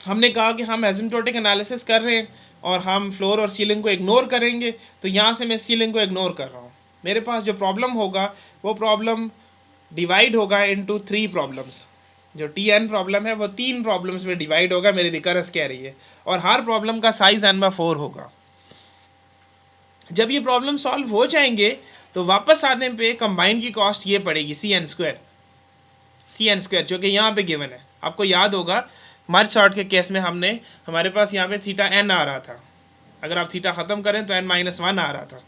A: हमने कहा कि हम एसिम्प्टोटिक एनालिसिस कर रहे हैं और हम फ्लोर और सीलिंग को इग्नोर करेंगे, तो यहाँ से मैं सीलिंग को इग्नोर कर रहा हूँ। मेरे पास जो प्रॉब्लम होगा वो प्रॉब्लम डिवाइड होगा इनटू 3 प्रॉब्लम्स। जो Tn प्रॉब्लम है वो 3 प्रॉब्लम्स में डिवाइड होगा, मेरी रिकरेंस कह रही है, और हर प्रॉब्लम का साइज n/4 होगा। जब ये प्रॉब्लम सॉल्व हो जाएंगे तो वापस आने पे कंबाइन की कॉस्ट ये पड़ेगी Cn स्क्वायर, जो कि यहाँ पे गिवन है। आपको याद होगा मर्ज सॉर्ट के केस में हमारे पास यहाँ पे थीटा n आ रहा था, अगर आप थीटा ख़त्म करें तो n-1 आ रहा था।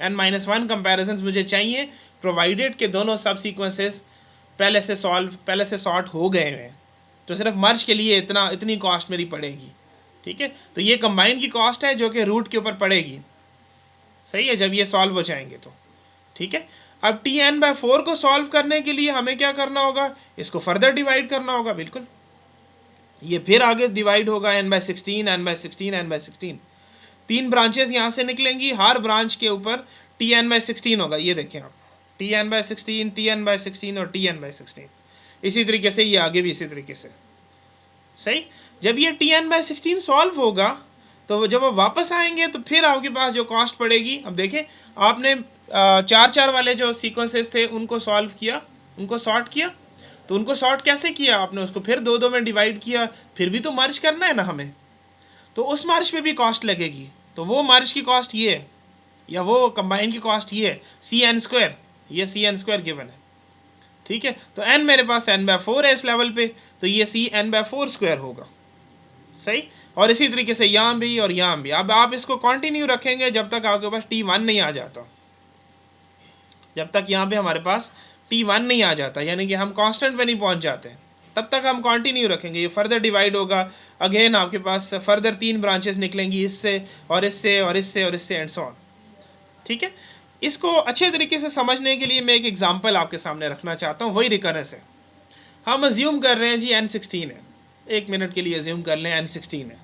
A: n-1 कंपैरिजंस मुझे चाहिए प्रोवाइडेड के दोनों सब सीक्वेंसेस पहले से सॉर्ट हो गए हैं, तो सिर्फ मर्ज के लिए इतनी कॉस्ट मेरी पड़ेगी। ठीक है, तो ये कंबाइन की कॉस्ट है जो कि रूट के ऊपर पड़ेगी, सही है, जब ये सॉल्व हो जाएंगे तो। ठीक है, अब Tn/4 को सॉल्व करने के लिए हमें क्या करना होगा, इसको फर्दर डिवाइड करना होगा। बिल्कुल, ये फिर आगे डिवाइड होगा n/16 n/16 n/16। 3 ब्रांचेस यहाँ से निकलेंगी, हर ब्रांच के ऊपर Tn/16 होगा। ये देखें आप, Tn/16 Tn/16 और Tn/16। इसी तरीके से ये आगे भी इसी तरीके से, सही। जब ये Tn/16 सॉल्व होगा तो जब वो वापस आएंगे तो फिर आपके पास जो कॉस्ट पड़ेगी, अब देखें आपने 4 वाले जो सीक्वेंसेस थे उनको सॉल्व किया, उनको सॉर्ट किया, तो उनको सॉर्ट कैसे किया आपने, उसको फिर 2 में डिवाइड किया, फिर भी तो मर्ज करना है ना हमें, तो उस मर्ज पे भी कॉस्ट लगेगी। तो वो मर्ज की कॉस्ट ये है, या वो कंबाइन की कॉस्ट ये है Cn स्क्वायर, ये Cn स्क्वायर गिवन है। ठीक है, तो n मेरे पास n/4 है इस लेवल पे, तो ये Cn/4 स्क्वायर होगा, सही। और इसी तरीके से यहाँ भी और यहाँ भी। अब आप इसको कंटिन्यू रखेंगे जब तक आपके पास T1 नहीं आ जाता, जब तक यहाँ पे हमारे पास T1 नहीं आ जाता, यानी कि हम कांस्टेंट पे नहीं पहुँच जाते, तब तक हम कंटिन्यू रखेंगे। ये फर्दर डिवाइड होगा, अगेन आपके पास फर्दर 3 ब्रांचेस निकलेंगी, इससे और इससे और इससे और इससे एंड सो ऑन। ठीक है, इसको अच्छे तरीके से समझने के लिए मैं एक एग्जांपल आपके सामने रखना चाहता हूँ, वही रिकरेंस है। हम अज्यूम कर रहे हैं जी n16 है, 1 मिनट के लिए अज्यूम कर लें n16 है।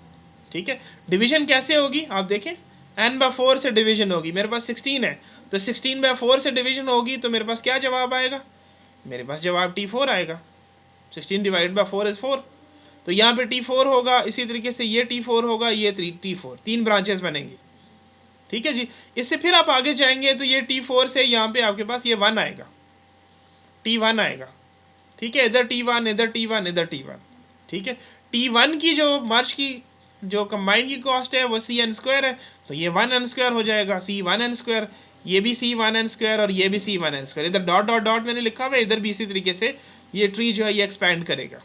A: ठीक है, डिवीजन कैसे होगी आप देखें, n/4 से डिवीजन होगी, मेरे पास 16 है, तो 16/4 से डिवीजन होगी, तो मेरे पास क्या जवाब आएगा, मेरे पास जवाब T4 आएगा। 16/4 इज़ 4, तो यहाँ पे T4 होगा, इसी तरीके से ये T4 होगा, ये T4, 3 ब्रांचेस बनेंगी। ठीक है जी, इससे फिर आप आगे जाएंगे तो ये T4 से यहाँ पे आपके पास ये 1 आएगा, T1 आएगा। ठीक है, इधर T1 इधर T1 इधर T1। ठीक है, T1 की जो मर्ज की जो कंबाइन की कॉस्ट है वो Cn स्क्वायर है, तो ये 1n स्क्वायर हो जाएगा, C1n स्क्वायर, ये भी C1n स्क्वायर और ये भी C1n स्क्वायर। इधर डॉट डॉट डॉट मैंने लिखा हुआ है, इधर भी इसी तरीके से ये ट्री जो है ये एक्सपैंड करेगा।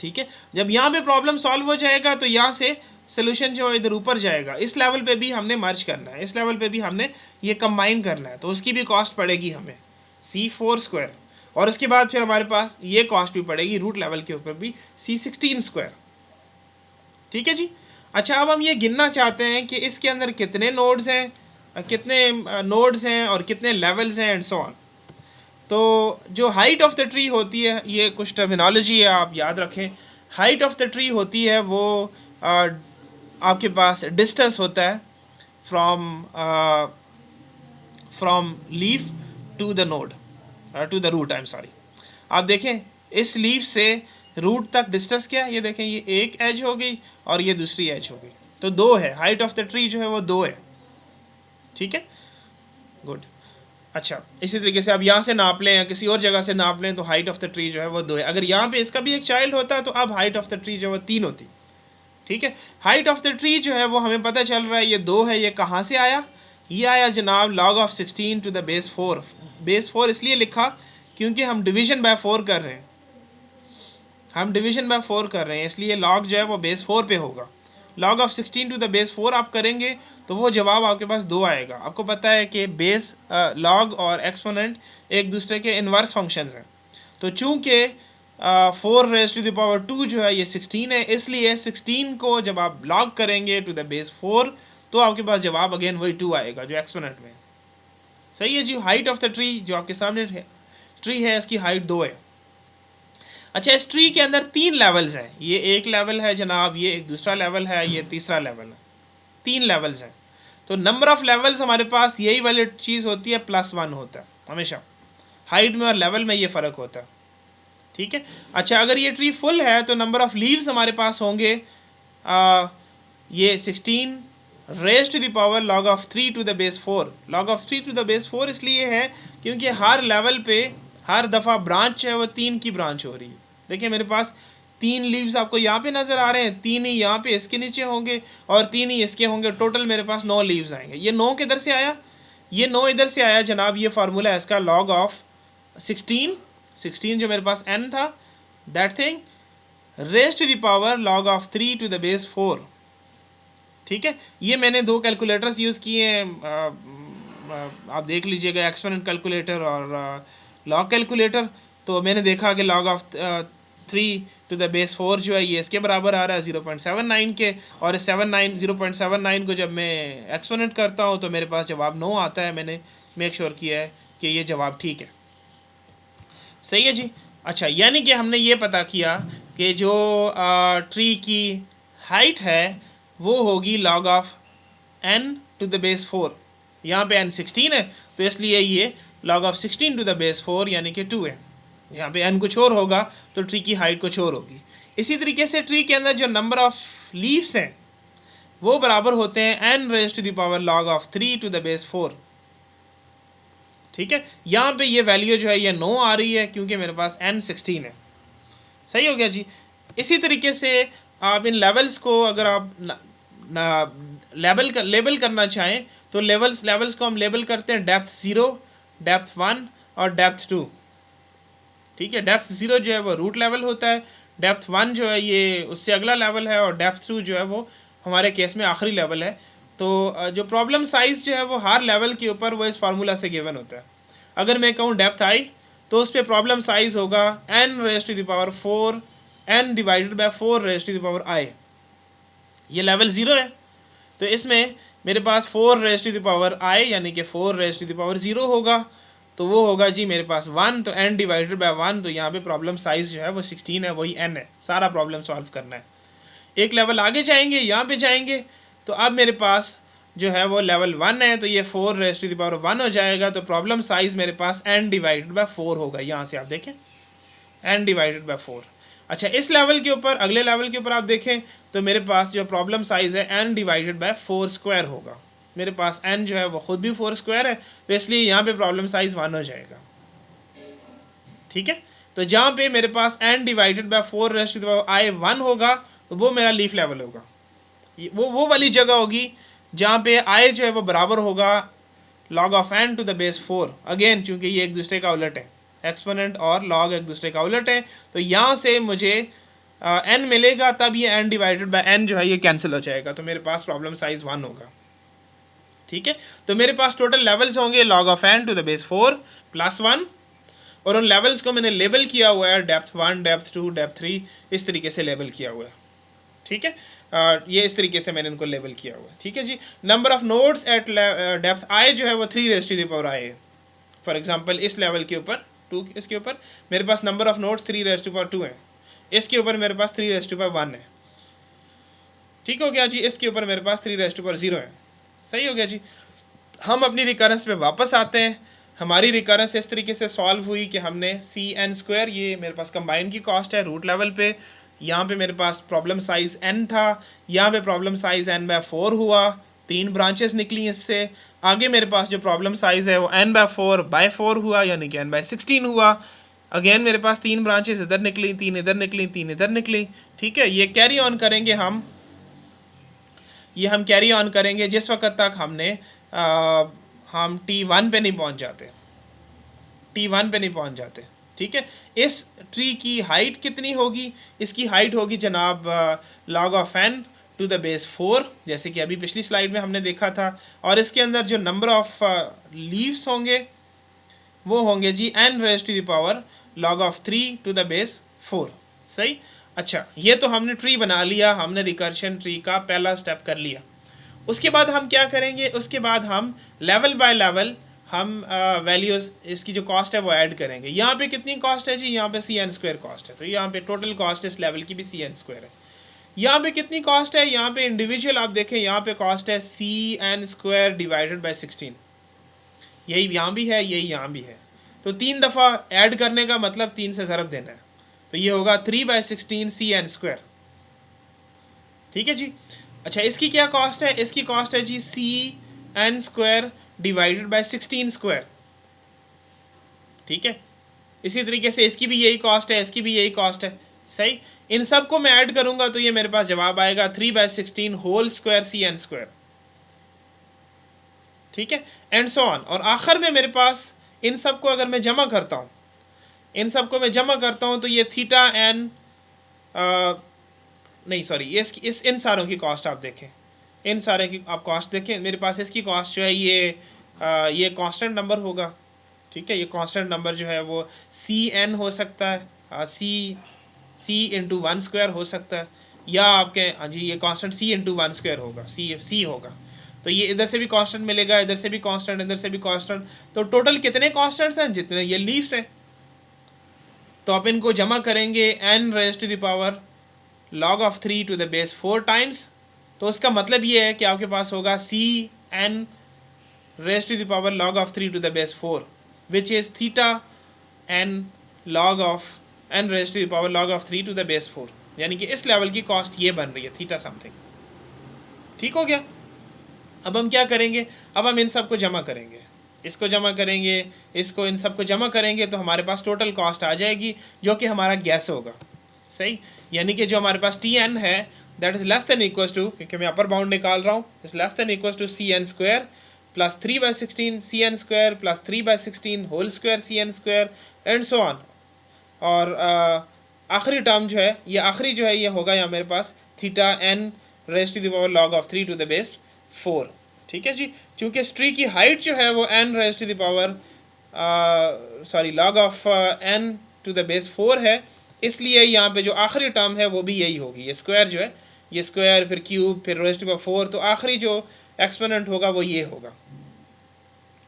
A: ठीक है, जब यहाँ पे प्रॉब्लम सॉल्व हो जाएगा तो यहाँ से सोल्यूशन जो है इधर ऊपर जाएगा, इस लेवल पे भी हमने मर्ज करना है, इस लेवल पे भी हमने ये कंबाइन करना है, तो उसकी भी कॉस्ट पड़ेगी हमें C4 स्क्वायर, और उसके बाद फिर हमारे पास ये कॉस्ट भी पड़ेगी रूट लेवल के ऊपर भी C16 स्क्वायर। ठीक है जी। अच्छा, अब हम ये गिनना चाहते हैं कि इसके अंदर कितने नोड्स हैं, और कितने लेवल्स हैं एंड सो ऑन। तो जो हाइट ऑफ द ट्री होती है, ये कुछ टर्मिनोलॉजी है आप याद रखें, हाइट ऑफ द ट्री होती है वो आपके पास डिस्टेंस होता है from leaf to the node, to the root, I am sorry. आप देखें इस लीफ से रूट तक डिस्टेंस क्या है, ये देखें, ये एक एज हो गई और ये दूसरी एज हो गई, तो 2 है, हाइट ऑफ द ट्री जो है वो 2 है। ठीक है, गुड। अच्छा, इसी तरीके से अब यहाँ से नाप लें या किसी और जगह से नाप लें तो हाइट ऑफ द ट्री जो है वो 2 है। अगर यहाँ पे इसका भी एक चाइल्ड होता तो अब हाइट ऑफ द ट्री जो है वो 3 होती। ठीक है, हाइट ऑफ द ट्री जो है वो हमें पता चल रहा है ये 2 है। ये कहाँ से आया? ये आया जनाब log of 16 to the base 4। Base 4 इसलिए लिखा क्योंकि हम डिवीजन बाय 4 कर रहे हैं, हम डिवीजन बाय 4 कर रहे हैं, इसलिए log जो है वो बेस 4 पे होगा। log of 16 to the base 4 आप करेंगे तो वो जवाब आपके पास 2 आएगा। आपको पता है कि बेस log और एक्सपोनेंट एक दूसरे के इन्वर्स फंक्शंस हैं। तो चूंकि 4 रेज़ टू द पावर 2 जो है ये 16 है, इसलिए 16 को जब आप log करेंगे टू द बेस 4 तो आपके पास जवाब अगेन वही 2 आएगा जो एक्सपोनेंट में। सही है जी। हाइट ऑफ द ट्री जो आपके सामने ट्री है इसकी हाइट 2 है। अच्छा, इस ट्री के अंदर 3 लेवल्स हैं। ये एक लेवल है जनाब, ये एक दूसरा लेवल है, ये तीसरा लेवल है। 3 लेवल्स हैं। तो नंबर ऑफ लेवल्स हमारे पास यही वाली चीज़ होती है, +1 होता है हमेशा। हाइट में और लेवल में ये फ़र्क होता है। ठीक है। अच्छा, अगर ये ट्री फुल है तो नंबर ऑफ लीव्स हमारे पास होंगे ये 16 raise to the power log of 3 to the base 4। log of 3 to the base 4 इसलिए है क्योंकि हर लेवल पे हर दफ़ा ब्रांच है वो 3 की ब्रांच हो रही है। देखिए मेरे पास 3 लीव्स आपको यहाँ पे नज़र आ रहे हैं, 3 ही यहाँ पे इसके नीचे होंगे और 3 ही इसके होंगे। टोटल मेरे पास 9 लीव्स आएंगे। ये 9 किधर से आया? ये 9 इधर से आया जनाब। ये फार्मूला है इसका, log ऑफ 16 जो मेरे पास n था, that thing raise to the power log of 3 to the base 4। ठीक है, ये मैंने 2 कैलकुलेटर्स यूज़ किए हैं, आप देख लीजिएगा, एक्सपोनेंट कैलकुलेटर और log कैलकुलेटर। तो मैंने देखा कि log of 3 to the base 4 जो है ये इसके बराबर आ रहा है 0.79 के, और 0.79 को जब मैं एक्सपोनेंट करता हूँ तो मेरे पास जवाब 9 आता है। मैंने मेक श्योर किया है कि ये जवाब ठीक है। सही है जी। अच्छा, यानी कि हमने ये पता किया कि जो ट्री की हाइट है वो होगी log of n to the base 4। यहाँ पे n 16 है तो इसलिए ये log of 16 to the base 4 यानी कि 2 है। यहाँ पे n कुछ और होगा तो ट्री की हाइट कुछ और होगी। इसी तरीके से ट्री के अंदर जो नंबर ऑफ लीव्स हैं वो बराबर होते हैं n raise to the power log of 3 to the base 4। ठीक है, यहाँ पे ये वैल्यू जो है ये 9 आ रही है क्योंकि मेरे पास n 16 है। सही हो गया जी। इसी तरीके से आप इन लेवल्स को अगर आप लेबल करना चाहें तो लेवल्स को हम लेबल करते हैं डेप्थ 0, डेप्थ 1 और डेप्थ 2। ठीक है, डेप्थ 0 जो है वो रूट लेवल होता है, डेप्थ 1 जो है ये उससे अगला लेवल है, और डेप्थ 2 जो है वो हमारे केस में आखिरी लेवल है। तो जो प्रॉब्लम साइज़ जो है वो हर लेवल के ऊपर वो इस फार्मूला से गिवन होता है। अगर मैं कहूँ डेप्थ i तो उस पर प्रॉब्लम साइज़ होगा n raise to the power 4, n divided by 4 raise to the power i। ये लेवल 0 है तो इसमें मेरे पास 4 raise to the power i यानी कि 4 रेज़ टू द पावर 0 होगा, तो वो होगा जी मेरे पास 1, तो n डिवाइडेड बाय 1। तो यहाँ पे प्रॉब्लम साइज़ जो है वो 16 है, वही n है। सारा प्रॉब्लम सॉल्व करना है। एक लेवल आगे जाएंगे, यहाँ पे जाएंगे तो अब मेरे पास जो है वो लेवल 1 है, तो ये 4 रेज़ टू द पावर 1 हो जाएगा। तो प्रॉब्लम साइज़ मेरे पास n डिवाइडेड बाय 4 होगा। यहाँ से आप देखें n डिवाइडेड बाय 4। अच्छा, इस लेवल के ऊपर, अगले लेवल के ऊपर आप देखें तो मेरे पास जो प्रॉब्लम साइज़ है n डिवाइडेड बाय 4 स्क्वायर होगा। मेरे पास n जो है वो खुद भी 4 स्क्वायर है, तो इसलिए यहाँ पे प्रॉब्लम साइज़ 1 हो जाएगा। ठीक है, तो जहाँ पे मेरे पास n divided by 4 raise to the power i 1 होगा तो वो मेरा लीफ लेवल होगा। वो वाली जगह होगी जहाँ पे i जो है वो बराबर होगा log of n to the base 4। Again चूँकि ये एक दूसरे का उलट है, एक्सपोनेंट और log एक दूसरे का उलट है, तो यहाँ से मुझे n मिलेगा, तब ये n डिवाइडेड बाय n जो है ये कैंसिल हो जाएगा, तो मेरे पास प्रॉब्लम साइज़ 1 होगा। ठीक है, तो मेरे पास टोटल लेवल्स होंगे log of n to the base 4 +1, और उन लेवल्स को मैंने लेबल किया हुआ है डेप्थ 1, डेप्थ 2, डेप्थ 3, इस तरीके से लेबल किया हुआ है। ठीक है, ये इस तरीके से मैंने इनको लेबल किया हुआ है। ठीक है जी। Number of nodes at depth i जो है वो 3 raise to the power i है। फॉर एग्जांपल इस लेवल के ऊपर 2, इसके ऊपर मेरे पास number of nodes 3 raise to power 2 है। इसके ऊपर मेरे पास 3 रेज़ टू पावर 1 है। ठीक हो गया जी। इसके ऊपर मेरे पास 3 रेज़ टू पावर 0 है। सही हो गया जी। हम अपनी रिकरेंस पे वापस आते हैं। हमारी रिकरेंस इस तरीके से सॉल्व हुई कि हमने cn², ये मेरे पास कंबाइन की कॉस्ट है रूट लेवल पे, यहाँ पे मेरे पास प्रॉब्लम साइज़ n था, यहाँ पे प्रॉब्लम साइज़ n/4 हुआ। 3 ब्रांचेस निकली इससे। आगे मेरे पास जो प्रॉब्लम साइज है वो n/4/4 हुआ, यानी कि n/16 हुआ। अगेन मेरे पास 3 ब्रांचेस इधर निकली, 3 इधर निकली, 3 इधर निकली। ठीक है, ये कैरी ऑन करेंगे हम, ये हम कैरी ऑन करेंगे जिस वक्त तक हम T1 पे नहीं पहुंच जाते, T1 पे नहीं पहुंच जाते। ठीक है, इस ट्री की हाइट कितनी होगी? इसकी हाइट होगी जनाब log of n to the base 4, जैसे कि अभी पिछली स्लाइड में हमने देखा था। और इसके अंदर जो नंबर ऑफ लीव्स होंगे वो होंगे जी n raise to the power log of 3 to the base 4। सही। अच्छा, ये तो हमने ट्री बना लिया, हमने रिकर्शन ट्री का पहला स्टेप कर लिया। उसके बाद हम क्या करेंगे? उसके बाद हम लेवल बाय लेवल हम वैल्यूज़, इसकी जो कॉस्ट है वो ऐड करेंगे। यहाँ पे कितनी कॉस्ट है जी? यहाँ पे CN² कॉस्ट है, तो यहाँ पे टोटल कॉस्ट इस लेवल की भी CN² है। यहाँ पे कितनी कॉस्ट है? यहाँ पे इंडिविजुअल आप देखें, यहाँ पे कॉस्ट है CN² डिवाइडेड बाय 16। यही यहाँ भी है, यही यहाँ भी है। तो 3 दफ़ा ऐड करने का मतलब 3 से ज़रब देना है, तो ये होगा 3/16 CN²। ठीक है जी। अच्छा, इसकी क्या कॉस्ट है? इसकी कॉस्ट है जी CN² डिवाइडेड बाय 16²। ठीक है, इसी तरीके से इसकी भी यही कॉस्ट है, इसकी भी यही कॉस्ट है। सही। इन सब को मैं ऐड करूंगा तो ये मेरे पास जवाब आएगा 3/16 होल स्क्वायर CN²। ठीक है, एंड सो ऑन। और आखिर में मेरे पास इन सब को अगर मैं जमा करता हूँ, इन सब को मैं जमा करता हूँ तो ये थीटा n नहीं सॉरी, इस इन सारों की कॉस्ट आप देखें, इन सारे की आप कॉस्ट देखें। मेरे पास इसकी कॉस्ट जो है ये कांस्टेंट नंबर होगा। ठीक है, ये कांस्टेंट नंबर जो है वो CN हो सकता है, C इंटू 1² हो सकता है, या आपके हाँ जी ये कांस्टेंट C इंटू 1² होगा, C होगा। तो ये इधर से भी कांस्टेंट मिलेगा, इधर से भी कांस्टेंट, इधर से भी कांस्टेंट। तो टोटल कितने कांस्टेंट्स हैं? जितने ये लीव्स हैं। तो आप इनको जमा करेंगे n raise to the power log of 3 to the base 4 टाइम्स। तो उसका मतलब ये है कि आपके पास होगा CN raise to the power log of 3 to the base 4 is theta थीटा n log of n raise to the power log of 3 to the base 4। यानी कि इस लेवल की कॉस्ट ये बन रही है, थीटा समथिंग। ठीक हो गया। अब हम क्या करेंगे? अब हम इन सब को जमा करेंगे, इसको जमा करेंगे, इसको, इन सब को जमा करेंगे तो हमारे पास टोटल कॉस्ट आ जाएगी जो कि हमारा गैस होगा। सही। यानी कि जो हमारे पास Tn है that is less than equal to, क्योंकि मैं अपर बाउंड निकाल रहा हूँ, is less than equal to CN² plus 3/16 CN² plus 3/16 whole square CN² and so on. और आखिरी टर्म जो है, ये आखिरी जो है ये होगा यहाँ मेरे पास theta n raise to the power log of 3 to the base 4। ठीक है जी। चूँकि इस ट्री की हाइट जो है वो n raise to the power log of n to the base 4 है, इसलिए यहाँ पे जो आखिरी टर्म है वो भी यही होगी। ये स्क्वायर जो है, ये स्क्वायर, फिर क्यूब, फिर रेज़ टू द पावर 4, तो आखिरी जो एक्सपोनेंट होगा वो ये होगा।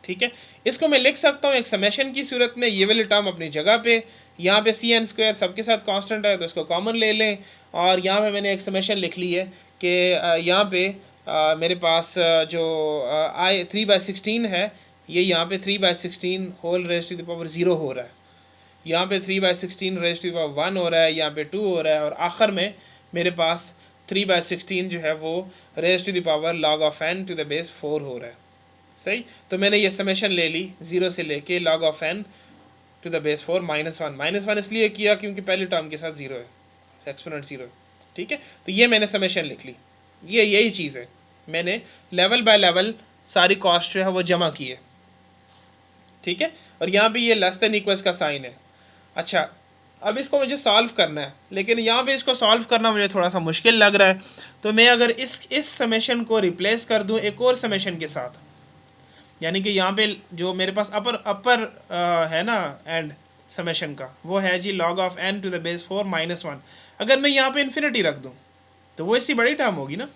A: ठीक है, इसको मैं लिख सकता हूँ एक समेशन की सूरत में, ये वाली टर्म अपनी जगह पे, यहाँ पे CN² सबके साथ कांस्टेंट है तो इसको कॉमन ले लें, और यहाँ पे मैंने एक समेशन लिख ली है कि यहाँ पे मेरे पास जो 3/16 है, ये यहाँ पे 3/16 whole raise to the power 0 हो रहा है, यहाँ पे 3/16 रेज़ टू द पावर 1 हो रहा है, यहाँ पे 2 हो रहा है, और आखिर में मेरे पास 3/16 जो है वो raise to the power log of n to the base 4 हो रहा है। सही। तो मैंने ये समेशन ले ली 0 से लेके log of n to the base 4 -1 इसलिए किया क्योंकि पहले टर्म के साथ 0 है, एक्सपोनेंट 0 है। ठीक है, तो ये मैंने समेशन लिख ली, ये यही चीज़ है, मैंने लेवल बाय लेवल सारी कॉस्ट जो है वो जमा की है। ठीक है, और यहाँ पे ये लेस देन इक्वल्स का साइन है। अच्छा, अब इसको मुझे सॉल्व करना है, लेकिन यहाँ पे इसको सॉल्व करना मुझे थोड़ा सा मुश्किल लग रहा है, तो मैं अगर इस समेशन को रिप्लेस कर दूँ एक और समेशन के साथ, यानी कि यहाँ पे जो मेरे पास अपर है ना एंड समेशन का, वो है जी log of n to the base 4 -1। अगर मैं यहाँ पे इन्फिनिटी रख दूँ तो वो इसकी बड़ी टर्म होगी ना।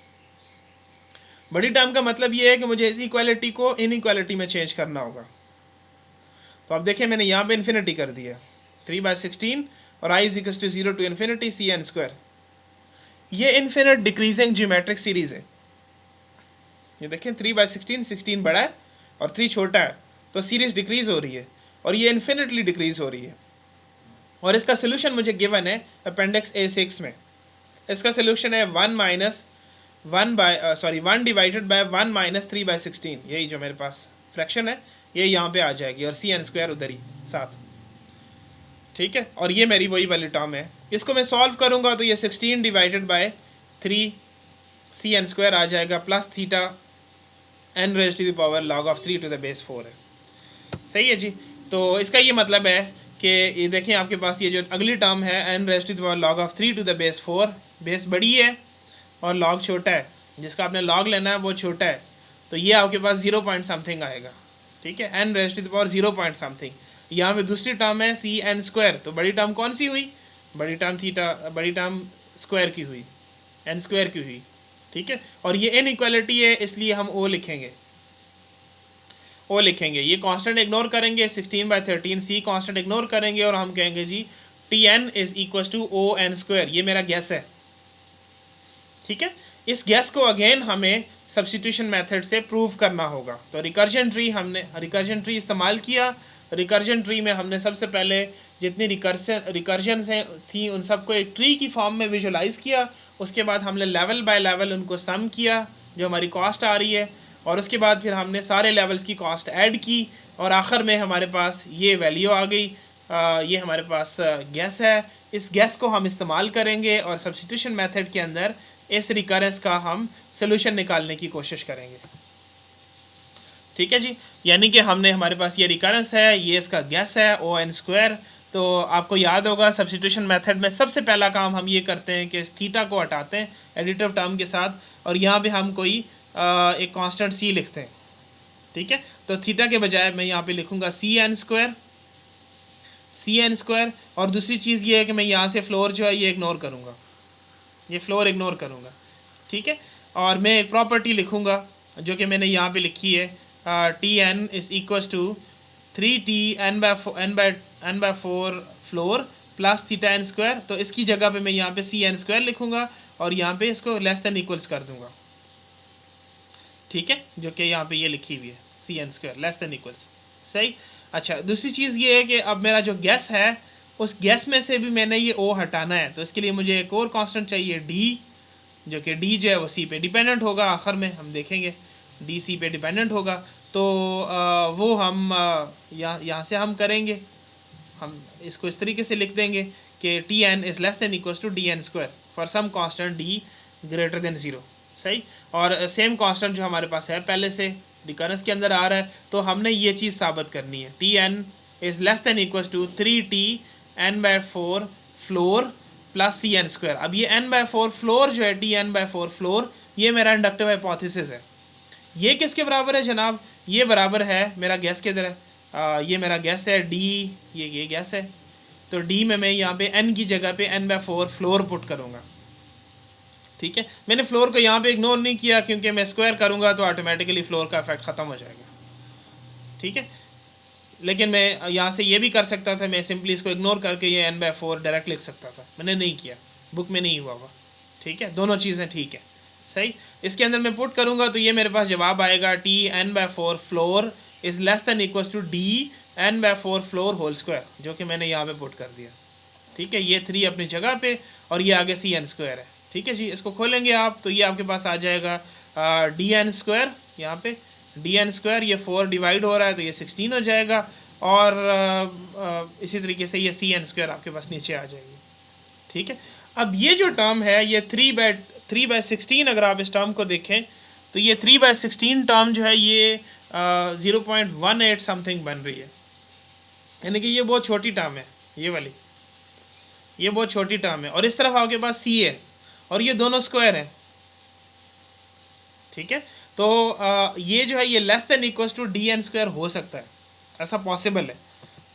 A: बड़ी टर्म का मतलब ये है कि मुझे इस इक्वालिटी को इनइक्वालिटी में चेंज करना होगा। तो आप देखें मैंने यहाँ पे इन्फिनिटी कर दिया 3/16 और i equals to 0 to infinity CN²। ये इन्फिनिट डिक्रीजिंग ज्योमेट्रिक सीरीज है। ये देखें 3/16, 16 बड़ा है और 3 छोटा है, तो सीरीज डिक्रीज हो रही है और ये इन्फिनिटली डिक्रीज हो रही है। और इसका सोल्यूशन मुझे गिवन है अपेंडिक्स A6 में। इसका सोल्यूशन है 1 - 1 डिवाइडेड बाय 1 - 3/16, यही जो मेरे पास फ्रैक्शन है ये यहाँ पे आ जाएगी, और CN² उधर ही साथ, ठीक है। और ये मेरी वही वाली टर्म है, इसको मैं सॉल्व करूँगा तो ये 16 डिवाइडेड बाय 3 CN² आ जाएगा, plus theta n⁻³ log 3 to the base 4 है। सही है जी। तो इसका ये मतलब है कि ये देखें आपके पास ये जो अगली टर्म है n⁻³ log 3 to the base 4, base बड़ी है और log छोटा है, जिसका आपने log लेना है वो छोटा है, तो ये आपके पास 0 पॉइंट समथिंग आएगा, ठीक है, n⁻0 पॉइंट समथिंग। यहाँ पे दूसरी टर्म है CN², तो बड़ी टर्म कौन सी हुई, बड़ी टर्म थीटा, बड़ी टर्म स्क्वायर की हुई, n² की हुई, ठीक है। और ये इनइक्वालिटी है इसलिए हम O लिखेंगे, O लिखेंगे, ये कांस्टेंट इग्नोर करेंगे, 16/13 C कांस्टेंट इग्नोर करेंगे और हम कहेंगे जी Tn = ON², ये मेरा गैस है, ठीक है। इस गैस को अगेन हमें सब्स्टिट्यूशन मेथड से प्रूव करना होगा। तो रिकर्जन ट्री इस्तेमाल किया। रिकर्जन ट्री में हमने सबसे पहले जितनी रिकर्जन थी उन सबको एक ट्री की फॉर्म में विजुलाइज किया, उसके बाद हमने लेवल बाय लेवल उनको सम किया जो हमारी कॉस्ट आ रही है, और उसके बाद फिर हमने सारे लेवल्स की कॉस्ट ऐड की, और आखिर में हमारे पास ये वैल्यू आ गई। ये हमारे पास गैस है, इस गैस को हम इस्तेमाल करेंगे और सब्स्टिट्यूशन मेथड के अंदर इस रिकरेंस का हम सोल्यूशन निकालने की कोशिश करेंगे, ठीक है जी। यानी कि हमारे पास ये रिकरेंस है, ये इसका गैस है ON²। तो आपको याद होगा सब्स्टिट्यूशन मेथड में सबसे पहला काम हम ये करते हैं कि इस थीटा को हटाते हैं एडिटिव टर्म के साथ, और यहाँ पे हम कोई एक कांस्टेंट C लिखते हैं, ठीक है। तो थीटा के बजाय मैं यहाँ पे लिखूँगा CN², और दूसरी चीज़ ये है कि मैं यहाँ से फ्लोर जो है ये इग्नोर करूँगा, ये फ्लोर इग्नोर करूँगा, ठीक है। और मैं एक प्रॉपर्टी लिखूँगा जो कि मैंने यहाँ पे लिखी है, Tn = 3T n/4 floor plus theta n²। तो इसकी जगह पे मैं यहाँ पे CN² लिखूँगा और यहाँ पे इसको <= कर दूँगा, ठीक है, जो कि यहाँ पे ये लिखी हुई है CN²<= सही। अच्छा, दूसरी चीज़ ये है कि अब मेरा जो गैस है उस गैस में से भी मैंने ये O हटाना है, तो इसके लिए मुझे एक और कांस्टेंट चाहिए D, जो कि D जो है वो C पे डिपेंडेंट होगा, आखिर में हम देखेंगे D C पे डिपेंडेंट होगा। तो वो हम यहाँ से हम करेंगे, हम इसको इस तरीके से लिख देंगे कि Tn <= Dn² for some constant D <= 0, सही। और सेम कांस्टेंट जो हमारे पास है पहले से रिकरेंस के अंदर आ रहा है, तो हमने ये चीज़ साबित करनी है, Tn <= 3T n/4 floor plus CN²। अब ये n/4 फ्लोर जो है Tn/4 फ्लोर, ये मेरा इंडक्टिव हाइपोथेसिस है। ये किसके बराबर है जनाब, ये बराबर है मेरा गैस के तरह, ये मेरा गैस है D, ये गैस है, तो D में मैं यहाँ पे n की जगह पे n/4 फ्लोर पुट करूँगा, ठीक है। मैंने फ्लोर को यहाँ पे इग्नोर नहीं किया क्योंकि मैं स्क्वायर करूँगा तो ऑटोमेटिकली फ्लोर का इफेक्ट ख़त्म हो जाएगा, ठीक है। लेकिन मैं यहाँ से ये भी कर सकता था, मैं सिंपली इसको इग्नोर करके ये n/4 डायरेक्ट लिख सकता था, मैंने नहीं किया, बुक में नहीं हुआ, ठीक है, दोनों चीज़ें ठीक है, सही। इसके अंदर मैं पुट करूँगा तो ये मेरे पास जवाब आएगा Tn/4 floor <= D n/4 floor whole square, जो कि मैंने यहाँ पे पुट कर दिया, ठीक है। ये 3 अपनी जगह पे और ये आगे CN² है, ठीक है जी। इसको खोलेंगे आप तो ये आपके पास आ जाएगा Dn², यहाँ पे Dn², ये 4 डिवाइड हो रहा है तो ये 16 हो जाएगा, और इसी तरीके से ये CN² आपके पास नीचे आ जाएगी, ठीक है। अब ये जो टर्म है ये 3/16, अगर आप इस टर्म को देखें तो ये 3/16 टर्म जो है ये 0.18 समथिंग बन रही है, यानी कि ये बहुत छोटी टर्म है, ये वाली, ये बहुत छोटी टर्म है। और इस तरफ आपके पास C है और ये दोनों स्क्वायर हैं, ठीक है। तो ये जो है ये <= Dn² हो सकता है, ऐसा पॉसिबल है,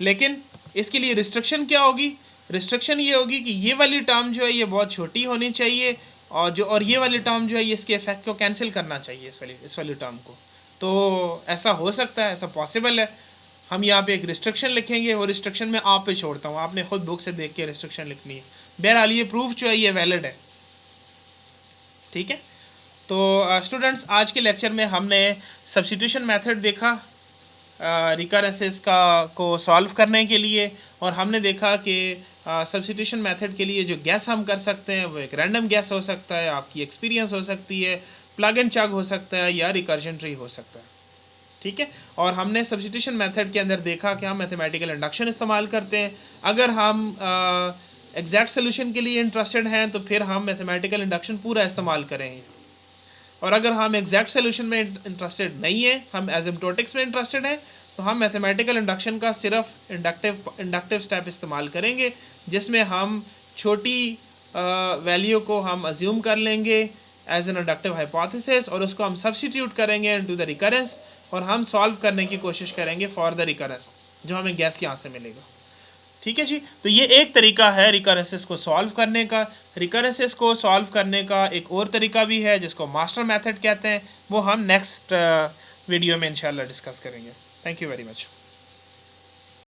A: लेकिन इसके लिए रिस्ट्रिक्शन क्या होगी, रिस्ट्रिक्शन ये होगी कि ये वाली टर्म जो है ये बहुत छोटी होनी चाहिए, और ये वाली टर्म जो है ये इसके इफेक्ट को कैंसिल करना चाहिए, इस वाली टर्म को। तो ऐसा हो सकता है, ऐसा पॉसिबल है। हम यहाँ पे एक रिस्ट्रिक्शन लिखेंगे, वो रिस्ट्रिक्शन मैं आप पे छोड़ता हूँ, आपने खुद बुक से देख के रिस्ट्रिक्शन लिखनी है। बहरहाल ये प्रूफ जो है ये वैलिड है, ठीक है। तो स्टूडेंट्स, आज के लेक्चर में हमने सब्स्टिट्यूशन मेथड देखा रिकरेंसेस को सॉल्व करने के लिए, और हमने देखा कि सब्स्टिट्यूशन मेथड के लिए जो गैस हम कर सकते हैं वो एक रैंडम गैस हो सकता है, आपकी एक्सपीरियंस हो सकती है, प्लग एंड चग हो सकता है, या रिकर्जन ट्री हो सकता है। ठीक है, और हमने सब्स्टिट्यूशन मेथड के अंदर देखा कि हम मैथमेटिकल इंडक्शन इस्तेमाल करते हैं। अगर हम एग्जैक्ट सोल्यूशन के लिए इंटरेस्टेड हैं तो फिर हम मैथमेटिकल इंडक्शन पूरा इस्तेमाल करेंगे, और अगर हम एग्जैक्ट सोल्यूशन में इंटरेस्टेड नहीं है, हम एसिम्प्टोटिक्स में इंटरेस्टेड हैं, तो हम मैथमेटिकल इंडक्शन का सिर्फ इंडक्टिव स्टेप इस्तेमाल करेंगे, जिसमें हम छोटी वैल्यू को हम अज्यूम कर लेंगे एज एन इंडक्टिव हाइपोथेसिस, और उसको हम सब्स्टिट्यूट करेंगे इनटू द रिकरेंस, और हम सॉल्व करने की कोशिश करेंगे फॉर द रिकरेंस जो हमें गैस यहाँ से मिलेगा। ठीक है जी, तो ये एक तरीका है रिकरेंसेस को सॉल्व करने का। रिकरेंसेस को सॉल्व करने का एक और तरीका भी है जिसको मास्टर मेथड कहते हैं, वो हम नेक्स्ट वीडियो में इंशाल्लाह डिस्कस करेंगे। Thank you very much.